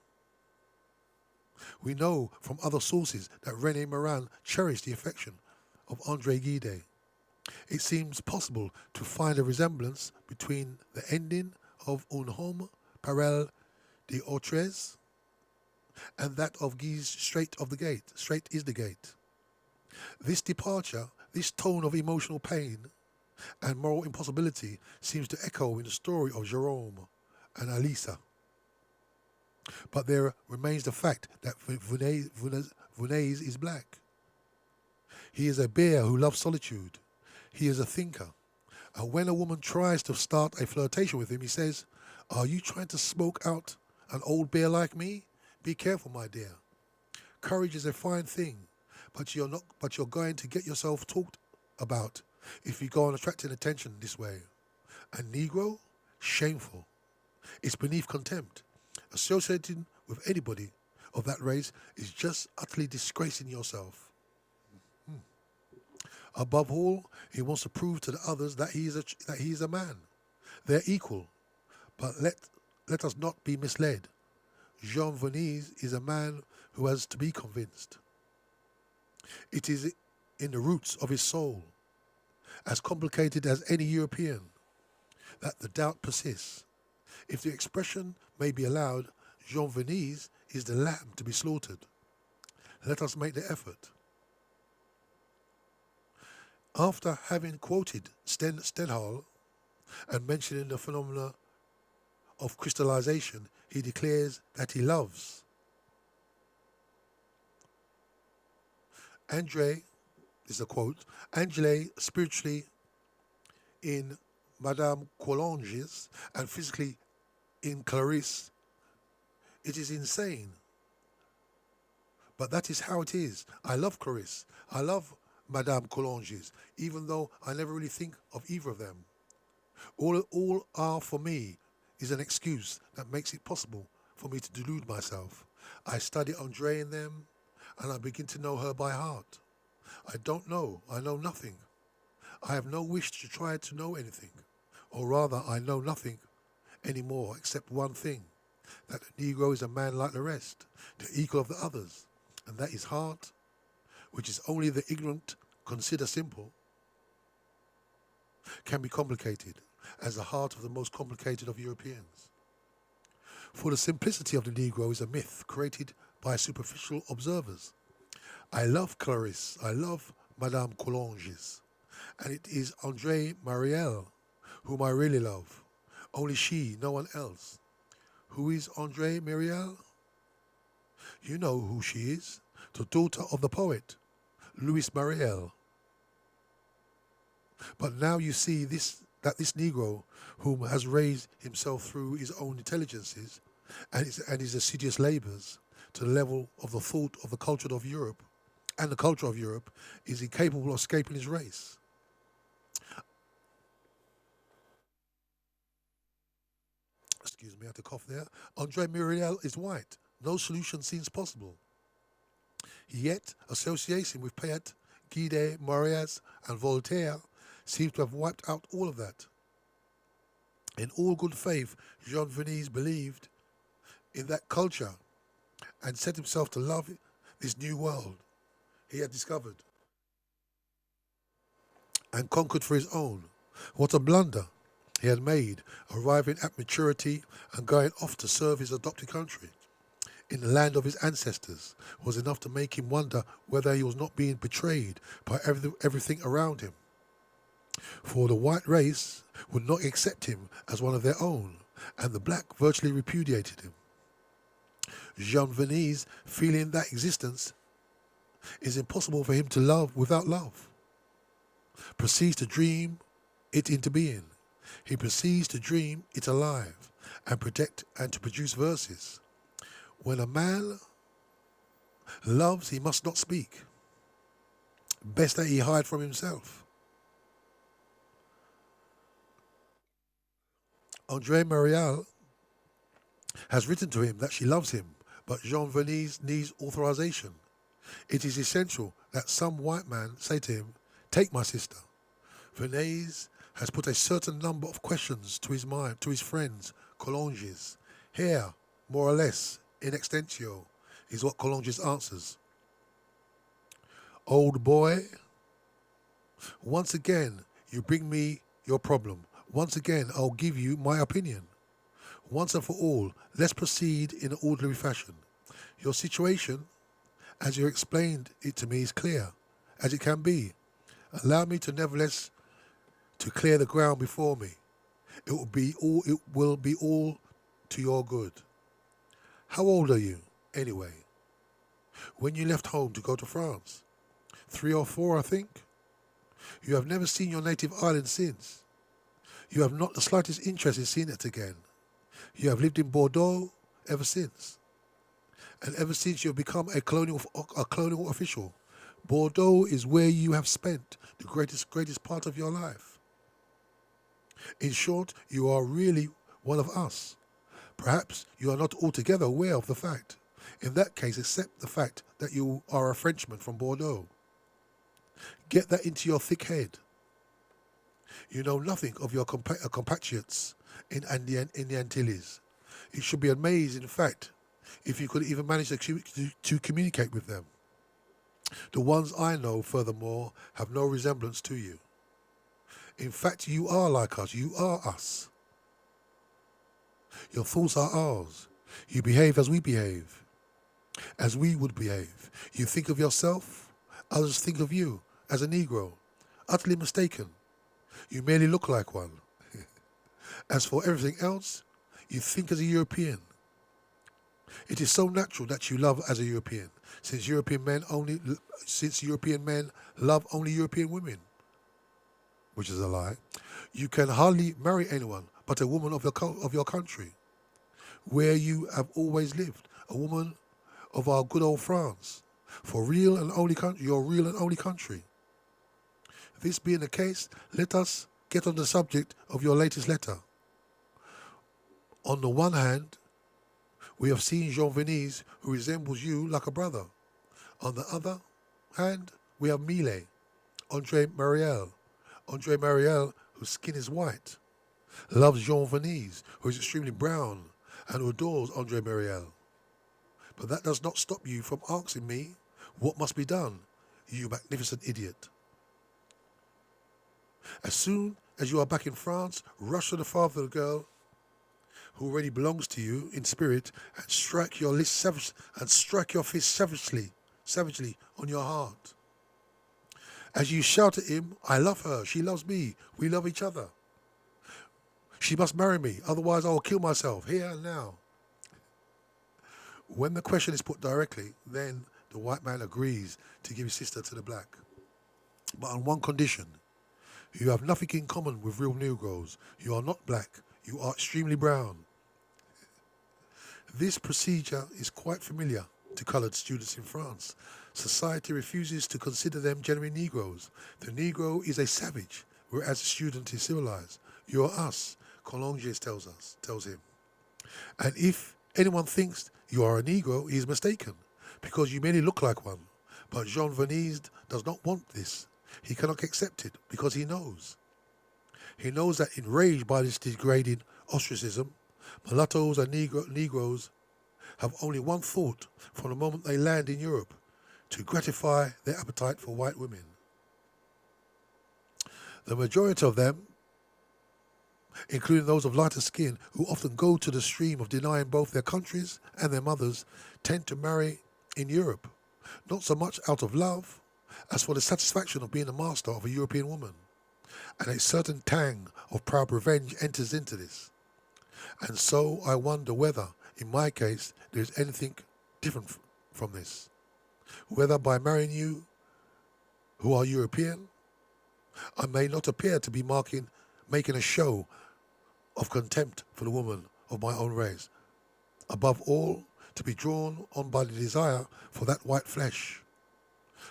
We know from other sources that René Morin cherished the affection of André Gide. It seems possible to find a resemblance between the ending of Un homme parle d'autres and that of Guy's Straight of the Gate. Straight is the gate. This departure, this tone of emotional pain and moral impossibility seems to echo in the story of Jerome and Alisa. But there remains the fact that Venez is black. He is a bear who loves solitude. He is a thinker. And when a woman tries to start a flirtation with him, he says, "Are you trying to smoke out an old bear like me? Be careful, my dear. Courage is a fine thing, but you're going to get yourself talked about if you go on attracting attention this way. A Negro? Shameful. It's beneath contempt. Associating with anybody of that race is just utterly disgracing yourself." Above all, he wants to prove to the others that he is a man. They're equal. But let us not be misled. Jean Venise is a man who has to be convinced. It is in the roots of his soul, as complicated as any European, that the doubt persists. If the expression may be allowed, Jean Venise is the lamb to be slaughtered. Let us make the effort. After having quoted Stendhal and mentioning the phenomena of crystallization, he declares that he loves. André, this is a quote, Angele spiritually in Madame Collonges and physically in Clarisse. It is insane. But that is how it is. I love Clarisse. I love Madame Collonges, even though I never really think of either of them. All are for me is an excuse that makes it possible for me to delude myself. I study André in them, and I begin to know her by heart. I don't know. I know nothing. I have no wish to try to know anything. Or rather, I know nothing anymore except one thing, that the Negro is a man like the rest, the equal of the others, and that his heart, which is only the ignorant consider simple, can be complicated, as the heart of the most complicated of Europeans. For the simplicity of the Negro is a myth created by superficial observers. I love Clarisse, I love Madame Collonges, and it is André Mariel whom I really love. Only she, no one else. Who is André Mariel? You know who she is, the daughter of the poet, Louis Mariel. But now you see that this Negro, whom has raised himself through his own intelligences and his assiduous labours to the level of the thought of the culture of Europe, and the culture of Europe, is incapable of escaping his race. Excuse me, I had to cough there. André Muriel is white. No solution seems possible. Yet, association with Payet, Guide, Marias, and Voltaire seems to have wiped out all of that. In all good faith, Jean Venise believed in that culture and set himself to love this new world he had discovered and conquered for his own. What a blunder he had made, arriving at maturity and going off to serve his adopted country in the land of his ancestors was enough to make him wonder whether he was not being betrayed by everything around him. For the white race would not accept him as one of their own, and the black virtually repudiated him. Jean Venise, feeling that existence is impossible for him to love without love, proceeds to dream it into being. He proceeds to dream it alive and to produce verses. When a man loves, he must not speak. Best that he hide from himself. Andre Marial has written to him that she loves him, but Jean Venise needs authorization. It is essential that some white man say to him, "Take my sister." Venise has put a certain number of questions to his mind, to his friends, Collonges. Here, more or less, in extensio, is what Collonges answers. Old boy, once again, you bring me your problem. Once again, I'll give you my opinion. Once and for all, let's proceed in an orderly fashion. Your situation, as you explained it to me, is clear, as it can be. Allow me to nevertheless to clear the ground before me. It will be all to your good. How old are you, anyway? When you left home to go to France? 3 or 4, I think. You have never seen your native island since. You have not the slightest interest in seeing it again. You have lived in Bordeaux ever since. And ever since you have become a colonial official, Bordeaux is where you have spent the greatest part of your life. In short, you are really one of us. Perhaps you are not altogether aware of the fact. In that case, accept the fact that you are a Frenchman from Bordeaux. Get that into your thick head. You know nothing of your compatriots in the Antilles. It should be amazing, in fact, if you could even manage to communicate with them. The ones I know, furthermore, have no resemblance to you. In fact, you are like us. You are us. Your thoughts are ours. You behave as we behave, as we would behave. You think of yourself, others think of you as a Negro. Utterly mistaken. You merely look like one. As for everything else, you think as a European. It is so natural that you love as a European, since European men love only European women, which is a lie. You can hardly marry anyone but a woman of your country, where you have always lived, a woman of our good old France, for real and only country, your real and only country. This being the case, let us get on the subject of your latest letter. On the one hand, we have seen Jean Venise, who resembles you like a brother. On the other hand, we have Millet, Andre Mariel, whose skin is white, loves Jean Venise, who is extremely brown and who adores Andre Mariel. But that does not stop you from asking me what must be done, you magnificent idiot. As soon as you are back in France, rush to the father of the girl who already belongs to you in spirit and strike your fist savagely on your heart. As you shout at him, "I love her, she loves me, we love each other. She must marry me, otherwise I will kill myself, here and now." When the question is put directly, then the white man agrees to give his sister to the black. But on one condition: you have nothing in common with real Negroes. You are not black, you are extremely brown. This procedure is quite familiar to colored students in France. Society refuses to consider them genuine Negroes. The Negro is a savage, whereas the student is civilized. You are us, Collonges tells him. And if anyone thinks you are a Negro, he is mistaken, because you merely look like one. But Jean Venise does not want this. He cannot accept it, because he knows. He knows that enraged by this degrading ostracism, mulattoes and Negroes have only one thought from the moment they land in Europe: to gratify their appetite for white women. The majority of them, including those of lighter skin, who often go to the stream of denying both their countries and their mothers, tend to marry in Europe, not so much out of love as for the satisfaction of being the master of a European woman. And a certain tang of proud revenge enters into this. And so I wonder whether, in my case, there is anything different from this. Whether by marrying you, who are European, I may not appear to be making making a show of contempt for the woman of my own race. Above all, to be drawn on by the desire for that white flesh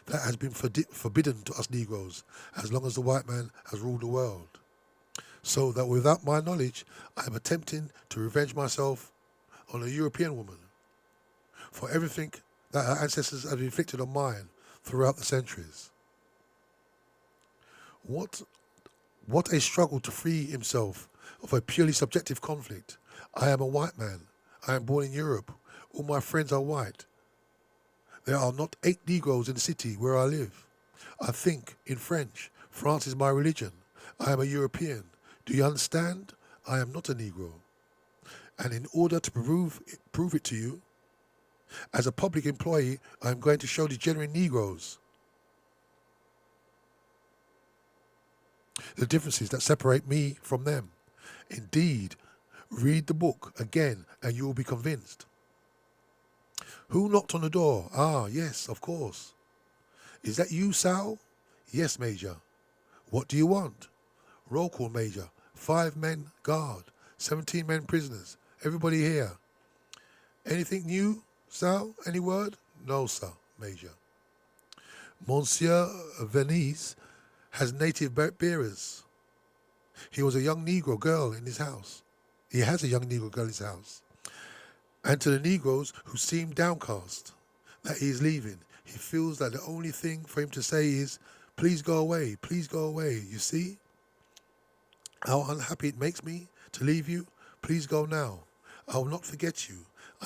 that has been forbidden to us Negroes as long as the white man has ruled the world. So that without my knowledge, I am attempting to revenge myself on a European woman for everything that her ancestors have inflicted on mine throughout the centuries. What a struggle to free himself of a purely subjective conflict. I am a white man. I am born in Europe. All my friends are white. There are not 8 Negroes in the city where I live. I think in French. France is my religion. I am a European. Do you understand? I am not a Negro. And in order to prove it to you, as a public employee, I am going to show the genuine Negroes the differences that separate me from them. Indeed, read the book again and you will be convinced. Who knocked on the door? Ah, yes, of course. Is that you, Sal? Yes, Major. What do you want? Roll call, Major. 5 men guard, 17 men prisoners. Everybody here. Anything new, Sal? Any word? No, sir, Major. Monsieur Venise has native bearers. He was a young Negro girl in his house. He has a young Negro girl in his house. And to the Negroes who seem downcast that he is leaving, he feels that the only thing for him to say is, please go away, please go away. You see how unhappy it makes me to leave you? Please go now. I will not forget you.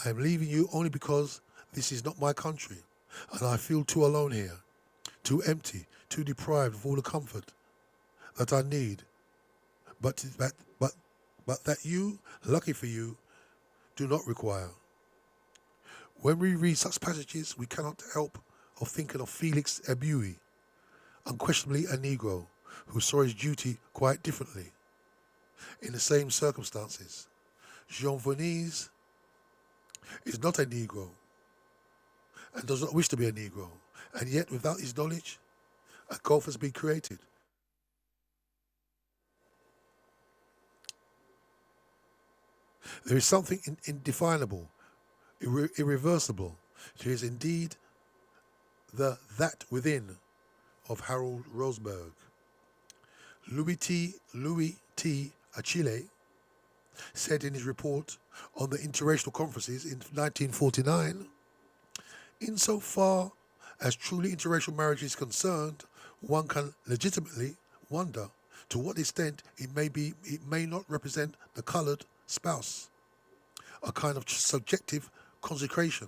I am leaving you only because this is not my country, and I feel too alone here, too empty, too deprived of all the comfort that I need. But that you, lucky for you, do not require. When we read such passages, we cannot help of thinking of Felix Ebui, unquestionably a Negro, who saw his duty quite differently in the same circumstances. Jean Venise is not a Negro and does not wish to be a Negro, and yet without his knowledge, a gulf has been created. There is something indefinable, irreversible. There is indeed the that within of Harold Roseberg. Louis T. Achille said in his report on the interracial conferences in 1949, insofar as truly interracial marriage is concerned, one can legitimately wonder to what extent it may not represent the colored spouse, a kind of subjective consecration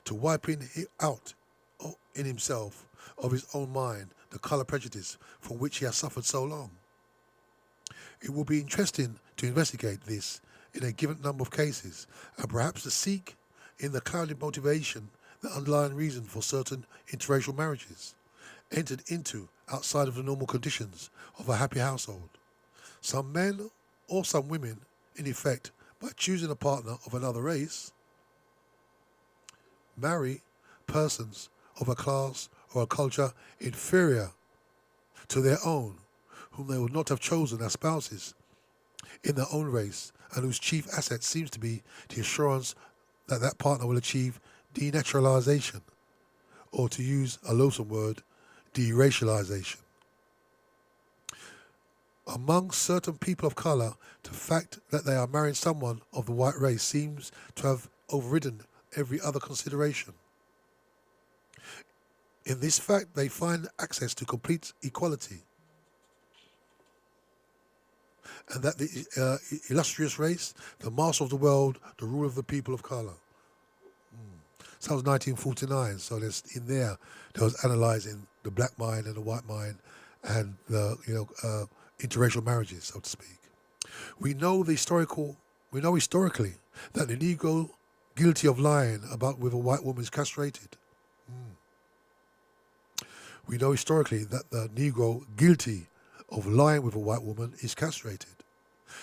to wiping out in himself of his own mind the color prejudice for which he has suffered so long. It will be interesting to investigate this in a given number of cases, and perhaps to seek in the clouded motivation the underlying reason for certain interracial marriages entered into outside of the normal conditions of a happy household. Some men or some women, in effect, by choosing a partner of another race, marry persons of a class or a culture inferior to their own, whom they would not have chosen as spouses in their own race, and whose chief asset seems to be the assurance that that partner will achieve denaturalization, or to use a loathsome word, deracialization. Among certain people of color, the fact that they are marrying someone of the white race seems to have overridden every other consideration. In this fact, they find access to complete equality, and that the illustrious race, the master of the world, the ruler of the people of color. So that was 1949. So there's in there was analysing the black mind and the white mind, and the interracial marriages, so to speak. We know historically that the Negro guilty of lying about with a white woman is castrated. We know historically that the Negro guilty of lying with a white woman is castrated.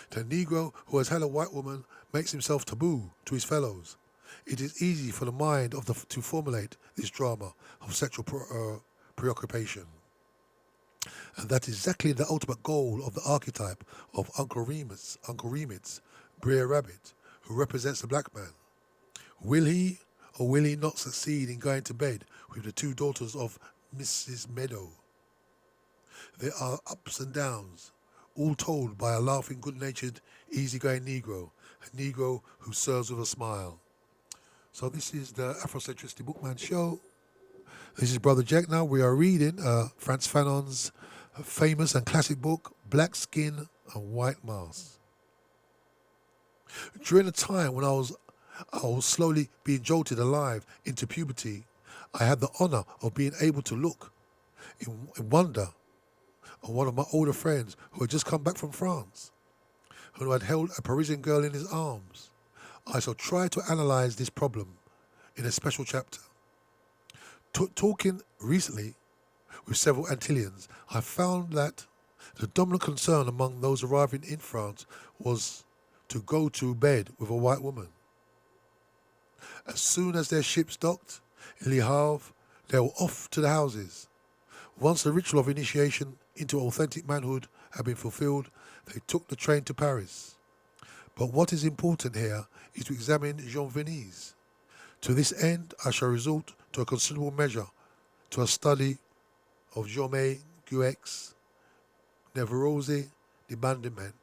The Negro who has had a white woman makes himself taboo to his fellows. It is easy for the mind to formulate this drama of sexual preoccupation. And that's exactly the ultimate goal of the archetype of Uncle Remus, Brer Rabbit, who represents the black man. Will he or will he not succeed in going to bed with the two daughters of Mrs. Meadow? There are ups and downs, all told by a laughing, good-natured, easygoing Negro, a Negro who serves with a smile. So this is the Afrocentricity Bookman Show. This is Brother Jack now. We are reading Frantz Fanon's famous and classic book, Black Skin and White Mask. During a time when I was slowly being jolted alive into puberty, I had the honor of being able to look in wonder on one of my older friends who had just come back from France, who had held a Parisian girl in his arms. I shall try to analyze this problem in a special chapter. Talking recently with several Antillians, I found that the dominant concern among those arriving in France was to go to bed with a white woman. As soon as their ships docked in Le Havre, they were off to the houses. Once the ritual of initiation into authentic manhood had been fulfilled, they took the train to Paris. But what is important here is to examine Jean Venise. To this end, I shall resort to a considerable measure to a study of Jaume Guex's Nevrose d'Abandonnement.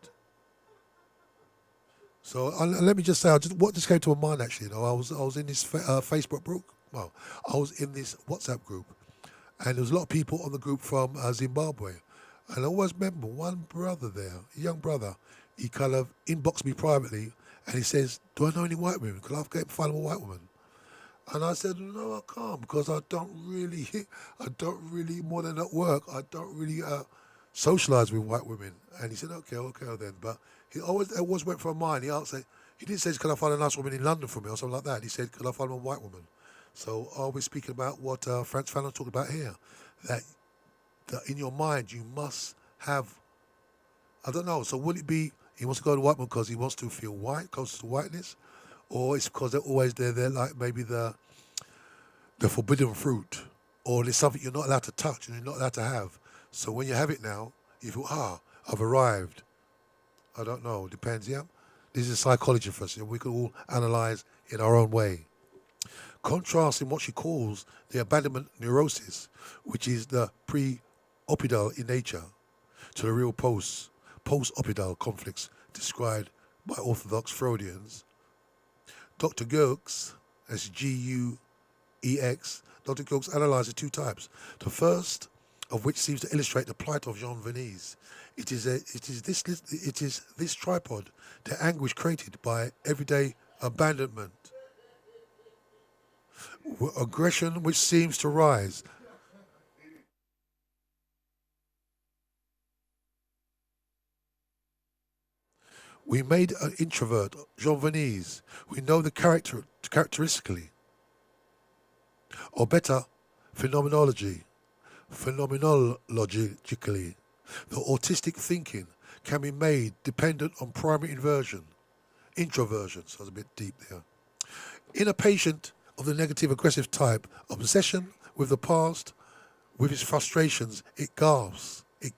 So let me just say, what just came to my mind actually. I was in this Facebook group. Well, I was in this WhatsApp group, and there was a lot of people on the group from Zimbabwe. And I always remember one brother there, a young brother. He kind of inboxed me privately, and he says, "Do I know any white women? Could I find a white woman?" And I said, "No, I can't, because I don't really, more than at work, I don't really socialize with white women." And he said, okay then. But it always went for mine. He didn't say, "Can I find a nice woman in London for me?" or something like that. He said, "Can I find a white woman?" So are we speaking about what Frantz Fanon talked about here? That in your mind you must have, I don't know, so would it be he wants to go to white woman because he wants to feel white, close to whiteness? Or it's because they're always there, they're like maybe the forbidden fruit, or there's something you're not allowed to touch and you're not allowed to have. So when you have it now, you feel, I've arrived. I don't know, depends, yeah? This is psychology for us, and we can all analyze in our own way. Contrasting what she calls the abandonment neurosis, which is the pre-opidal in nature, to the real post-opidal conflicts described by orthodox Freudians. Dr. Gueux, that's G-U-E-X, Dr. Gueux analyzes two types. The first of which seems to illustrate the plight of Jean Venise. It is this tripod, the anguish created by everyday abandonment, aggression which seems to rise. We made an introvert, Jean Venise. We know the characteristically, or better, phenomenologically, the autistic thinking can be made dependent on primary introversion, so it's a bit deep there. In a patient of the negative aggressive type, obsession with the past, with its frustrations, it gaps, it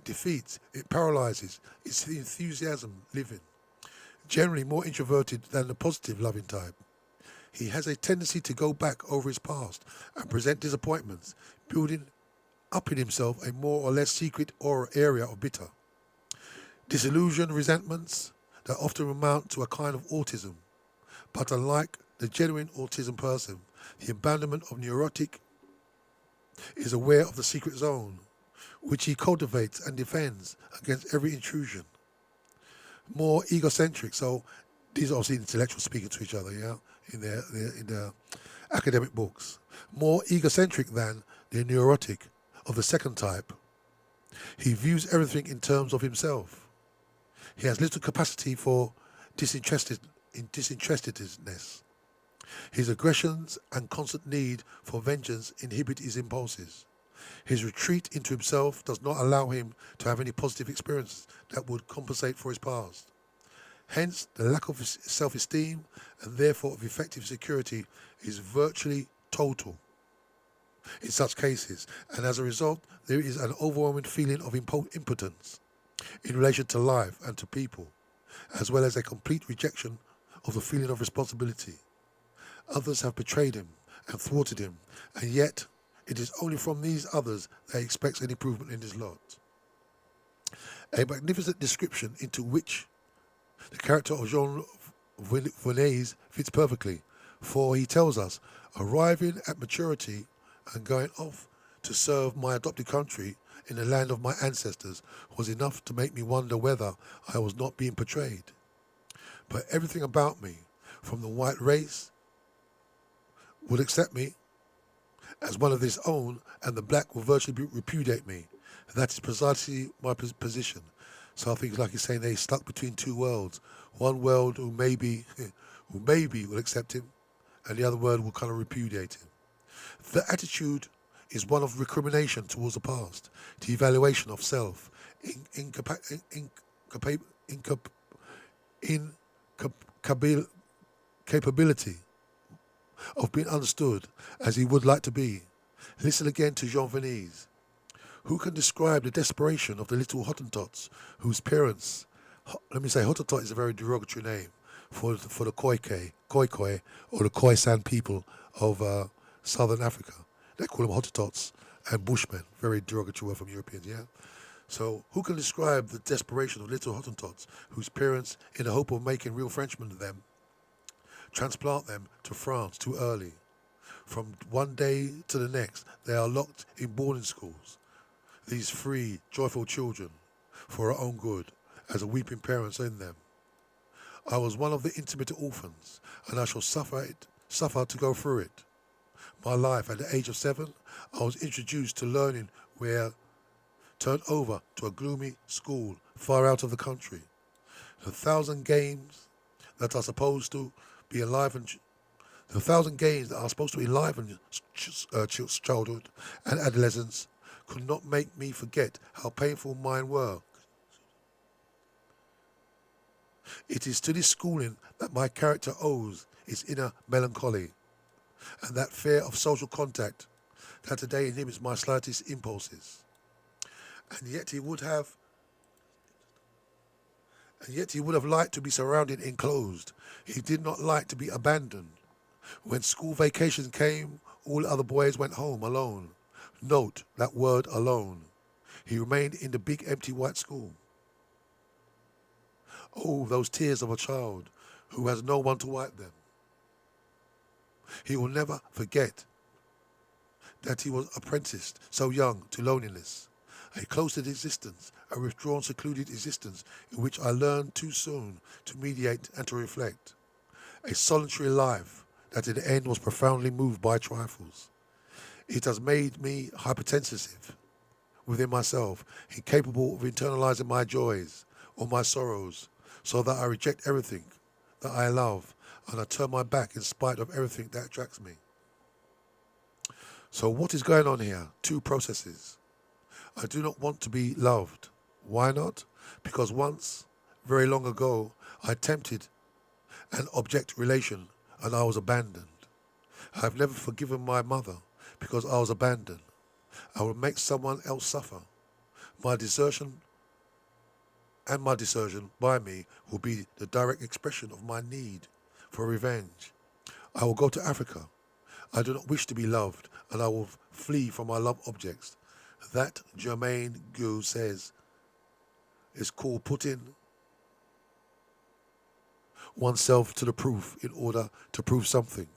defeats, it paralyzes, its enthusiasm living. Generally more introverted than the positive loving type. He has a tendency to go back over his past and present disappointments, building up in himself a more or less secret or area of bitter. Disillusion, resentments that often amount to a kind of autism. But unlike the genuine autism person, the abandonment of neurotic is aware of the secret zone, which he cultivates and defends against every intrusion. More egocentric, so these are obviously intellectuals speaking to each other, yeah, in their academic books. More egocentric than the neurotic of the second type. He views everything in terms of himself. He has little capacity for disinterestedness. His aggressions and constant need for vengeance inhibit his impulses. His retreat into himself does not allow him to have any positive experiences that would compensate for his past. Hence, the lack of self-esteem and therefore of effective security is virtually total. in such cases, and as a result, there is an overwhelming feeling of impotence in relation to life and to people, as well as a complete rejection of the feeling of responsibility. Others have betrayed him and thwarted him, and yet it is only from these others that he expects an improvement in his lot. A magnificent description into which the character of Jean Vernez fits perfectly, for he tells us, arriving at maturity and going off to serve my adopted country in the land of my ancestors was enough to make me wonder whether I was not being betrayed. But everything about me, from the white race, would accept me as one of its own, and the black will virtually repudiate me. That is precisely my position. So I think, like he's saying, they're stuck between two worlds. One world who maybe will accept him, and the other world will kind of repudiate him. The attitude is one of recrimination towards the past, the evaluation of self, incapability of being understood as he would like to be. Listen again to Jean Vernez. Who can describe the desperation of the little Hottentots whose parents, let me say, Hottentot is a very derogatory name for the Khoikhoi or the Khoisan people of southern Africa. They call them Hottentots and Bushmen, very derogatory word from Europeans, yeah? So who can describe the desperation of little Hottentots whose parents, in the hope of making real Frenchmen of them, transplant them to France too early? From one day to the next, they are locked in boarding schools. These free, joyful children, for our own good, as a weeping parents in them. I was one of the intermittent orphans, and I shall suffer to go through it. My life, at the age of 7, I was introduced to learning where turned over to a gloomy school far out of the country. The thousand games that are supposed to enliven childhood and adolescence could not make me forget how painful mine were. It is to this schooling that my character owes its inner melancholy and that fear of social contact that today inhibits my slightest impulses. And yet he would have liked to be surrounded, enclosed. He did not like to be abandoned. When school vacations came, all other boys went home alone. Note that word, alone. He remained in the big empty white school. Oh, those tears of a child who has no one to wipe them. He will never forget that he was apprenticed so young to loneliness, a cloistered existence, a withdrawn, secluded existence in which I learned too soon to mediate and to reflect, a solitary life that in the end was profoundly moved by trifles. It has made me hypersensitive within myself, incapable of internalizing my joys or my sorrows, so that I reject everything that I love and I turn my back in spite of everything that attracts me. So what is going on here? Two processes. I do not want to be loved. Why not? Because once, very long ago, I attempted an object relation and I was abandoned. I have never forgiven my mother because I was abandoned. I will make someone else suffer. My desertion by me will be the direct expression of my need for revenge. I will go to Africa. I do not wish to be loved, and I will flee from my love objects. That, Germaine Gu says, is called putting oneself to the proof in order to prove something.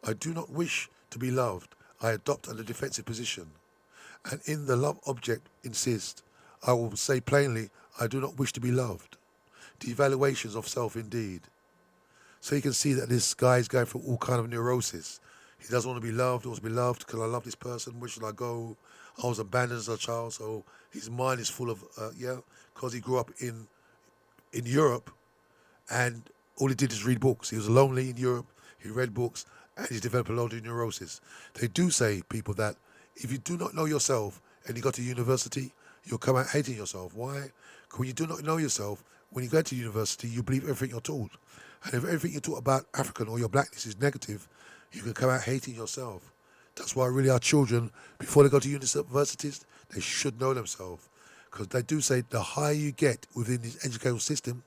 I do not wish to be loved. I adopt a defensive position, and in the love object insist. I will say plainly, I do not wish to be loved. Devaluations of self indeed. So you can see that this guy is going through all kind of neurosis. He doesn't want to be loved. He wants to be loved. Can I love this person? Where should I go? I was abandoned as a child, so his mind is full of, because he grew up in Europe, and all he did is read books. He was lonely in Europe. He read books, and he developed a lot of neurosis. They do say, people, that if you do not know yourself and you go to university, you'll come out hating yourself. Why? Because when you do not know yourself, when you go to university, you believe everything you're taught. And if everything you're taught about African or your blackness is negative, you can come out hating yourself. That's why really our children, before they go to universities, they should know themselves. Because they do say the higher you get within the educational system,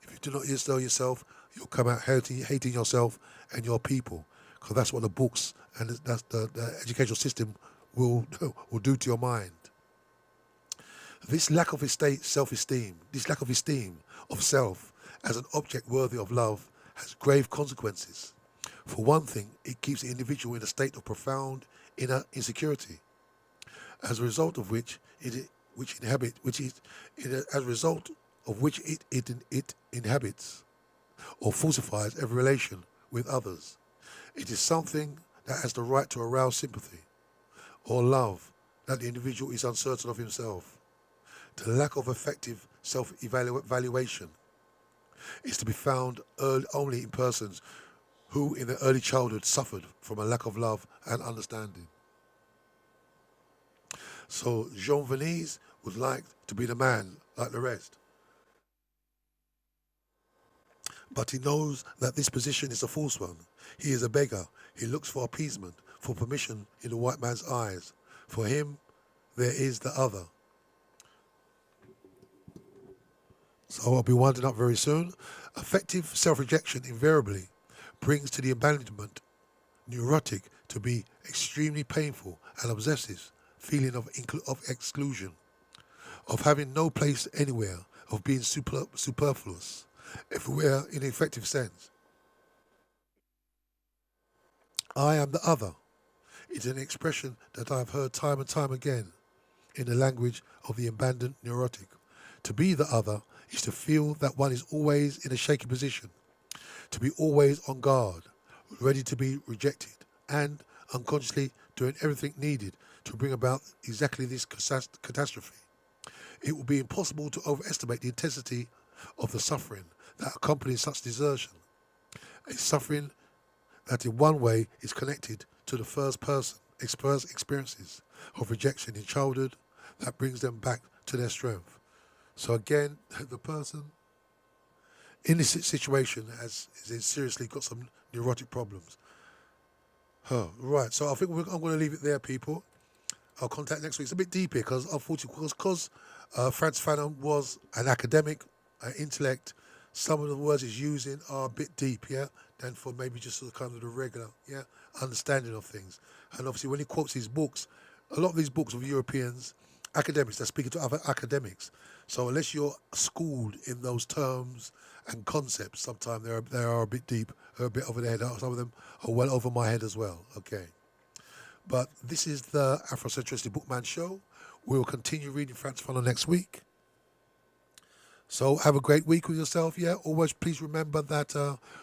if you do not know yourself, you'll come out hating yourself and your people. Because that's what the books and that's the educational system will do to your mind. This lack of self-esteem, this lack of esteem of self as an object worthy of love has grave consequences. For one thing, it keeps the individual in a state of profound inner insecurity, as a result of which it inhabits or falsifies every relation with others. It is something that has the right to arouse sympathy or love that the individual is uncertain of himself. The lack of effective self-evaluation is to be found only in persons who in their early childhood suffered from a lack of love and understanding. So Jean Venise would like to be the man like the rest. But he knows that this position is a false one. He is a beggar. He looks for appeasement, for permission in the white man's eyes. For him, there is the other. So I'll be winding up very soon. Effective self-rejection invariably brings to the abandonment neurotic to be extremely painful and obsessive feeling of exclusion, of having no place anywhere, of being superfluous, everywhere in an effective sense. I am the other. It's an expression that I've heard time and time again in the language of the abandoned neurotic. To be the other is to feel that one is always in a shaky position, to be always on guard, ready to be rejected, and unconsciously doing everything needed to bring about exactly this catastrophe. It will be impossible to overestimate the intensity of the suffering that accompanies such desertion, a suffering that in one way is connected to the first experiences of rejection in childhood that brings them back to their strength. So again, the person in this situation has seriously got some neurotic problems. Right, so I think I'm going to leave it there, people. I'll contact next week. It's a bit deep here because unfortunately, because Frantz Fanon was an academic, intellect, some of the words he's using are a bit deep, yeah, than for maybe just sort of kind of the regular, yeah, understanding of things. And obviously when he quotes his books, a lot of these books of Europeans, academics, they're speaking to other academics. So unless you're schooled in those terms and concepts, sometimes they are a bit deep, a bit over the head. Some of them are well over my head as well, okay. But this is the Afrocentricity Bookman Show. We will continue reading Frantz Fanon next week. So have a great week with yourself, yeah. Always please remember that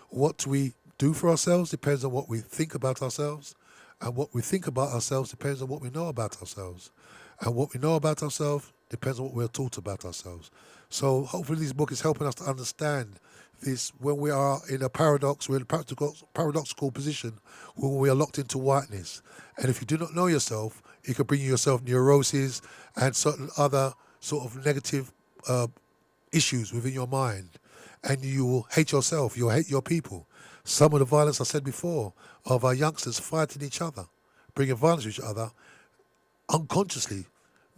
what we do for ourselves depends on what we think about ourselves. And what we think about ourselves depends on what we know about ourselves. And what we know about ourselves depends on what we're taught about ourselves. So hopefully this book is helping us to understand this when we are in a paradox, we're in a paradoxical position when we are locked into whiteness. And if you do not know yourself, it can bring you yourself neuroses and certain other sort of negative issues within your mind. And you will hate yourself, you'll hate your people. Some of the violence I said before of our youngsters fighting each other, bringing violence to each other, unconsciously,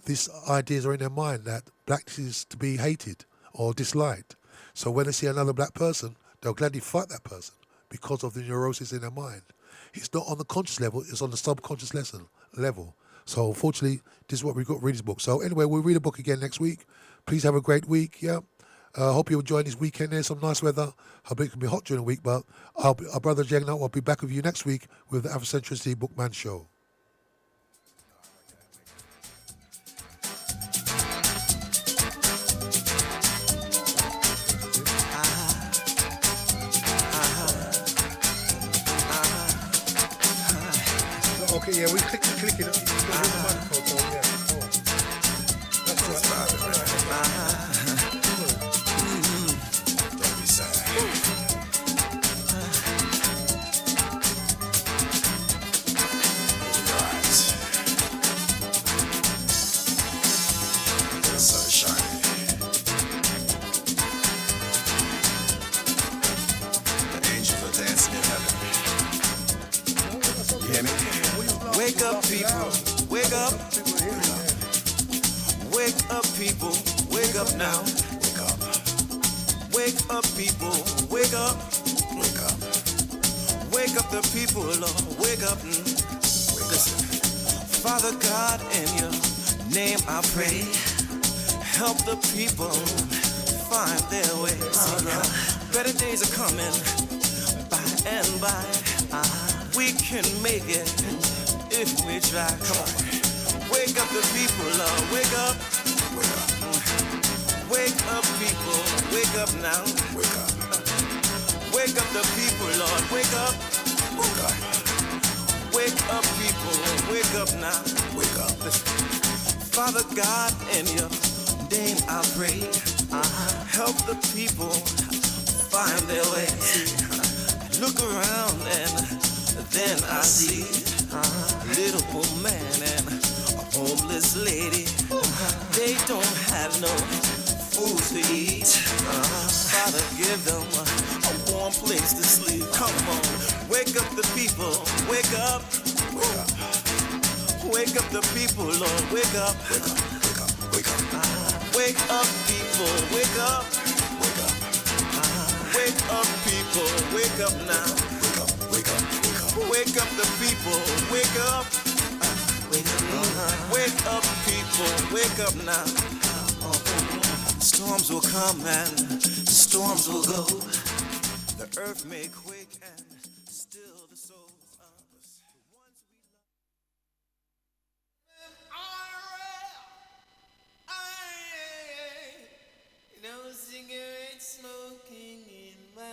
these ideas are in their mind that blackness is to be hated or disliked. So when they see another black person, they'll gladly fight that person because of the neurosis in their mind. It's not on the conscious level, it's on the subconscious level. So unfortunately, this is what we've got to read this book. So anyway, we'll read a book again next week. Please have a great week, yeah. Hope you're enjoying this weekend. There's some nice weather. I bet it can be hot during the week, but our brother Jegna will be back with you next week with the Afrocentricity Bookman Show. Okay, yeah, we click it. You got the microphone, so yeah. All right. That's all right. Don't be sad. Open your eyes. The sun is shining. The angels are dancing in heaven. You hear me? Wake up, people, wake up. Wake up, people, wake up now. Wake up. Wake up, people, wake up. Wake up. Wake up the people, Lord, wake up. Listen. Father God, in your name I pray. Help the people find their way. Better days are coming by and by. We can make it if we try. Come on. Wake up the people, Lord, wake up. Wake up. Wake up, people, wake up now. Wake up. Wake up the people, Lord, wake up. Wake up. Wake up, people, wake up now. Wake up. Father God, in your name I pray. Help the people find their way. Look around and then I see a little old man and a homeless lady. They don't have no food to eat. Father, give them a warm place to sleep. Come on, wake up the people, wake up. Wake up. Wake up the people, Lord, wake up. Wake up. Wake up. Wake up. Wake up, people, wake up. Wake up. Wake up, people, wake up now. Wake up. Wake up. Wake up. Wake up the people, wake up. Wake up, people, wake up now. Storms will come and storms will go. The earth may quake and still the soul. No cigarette smoke.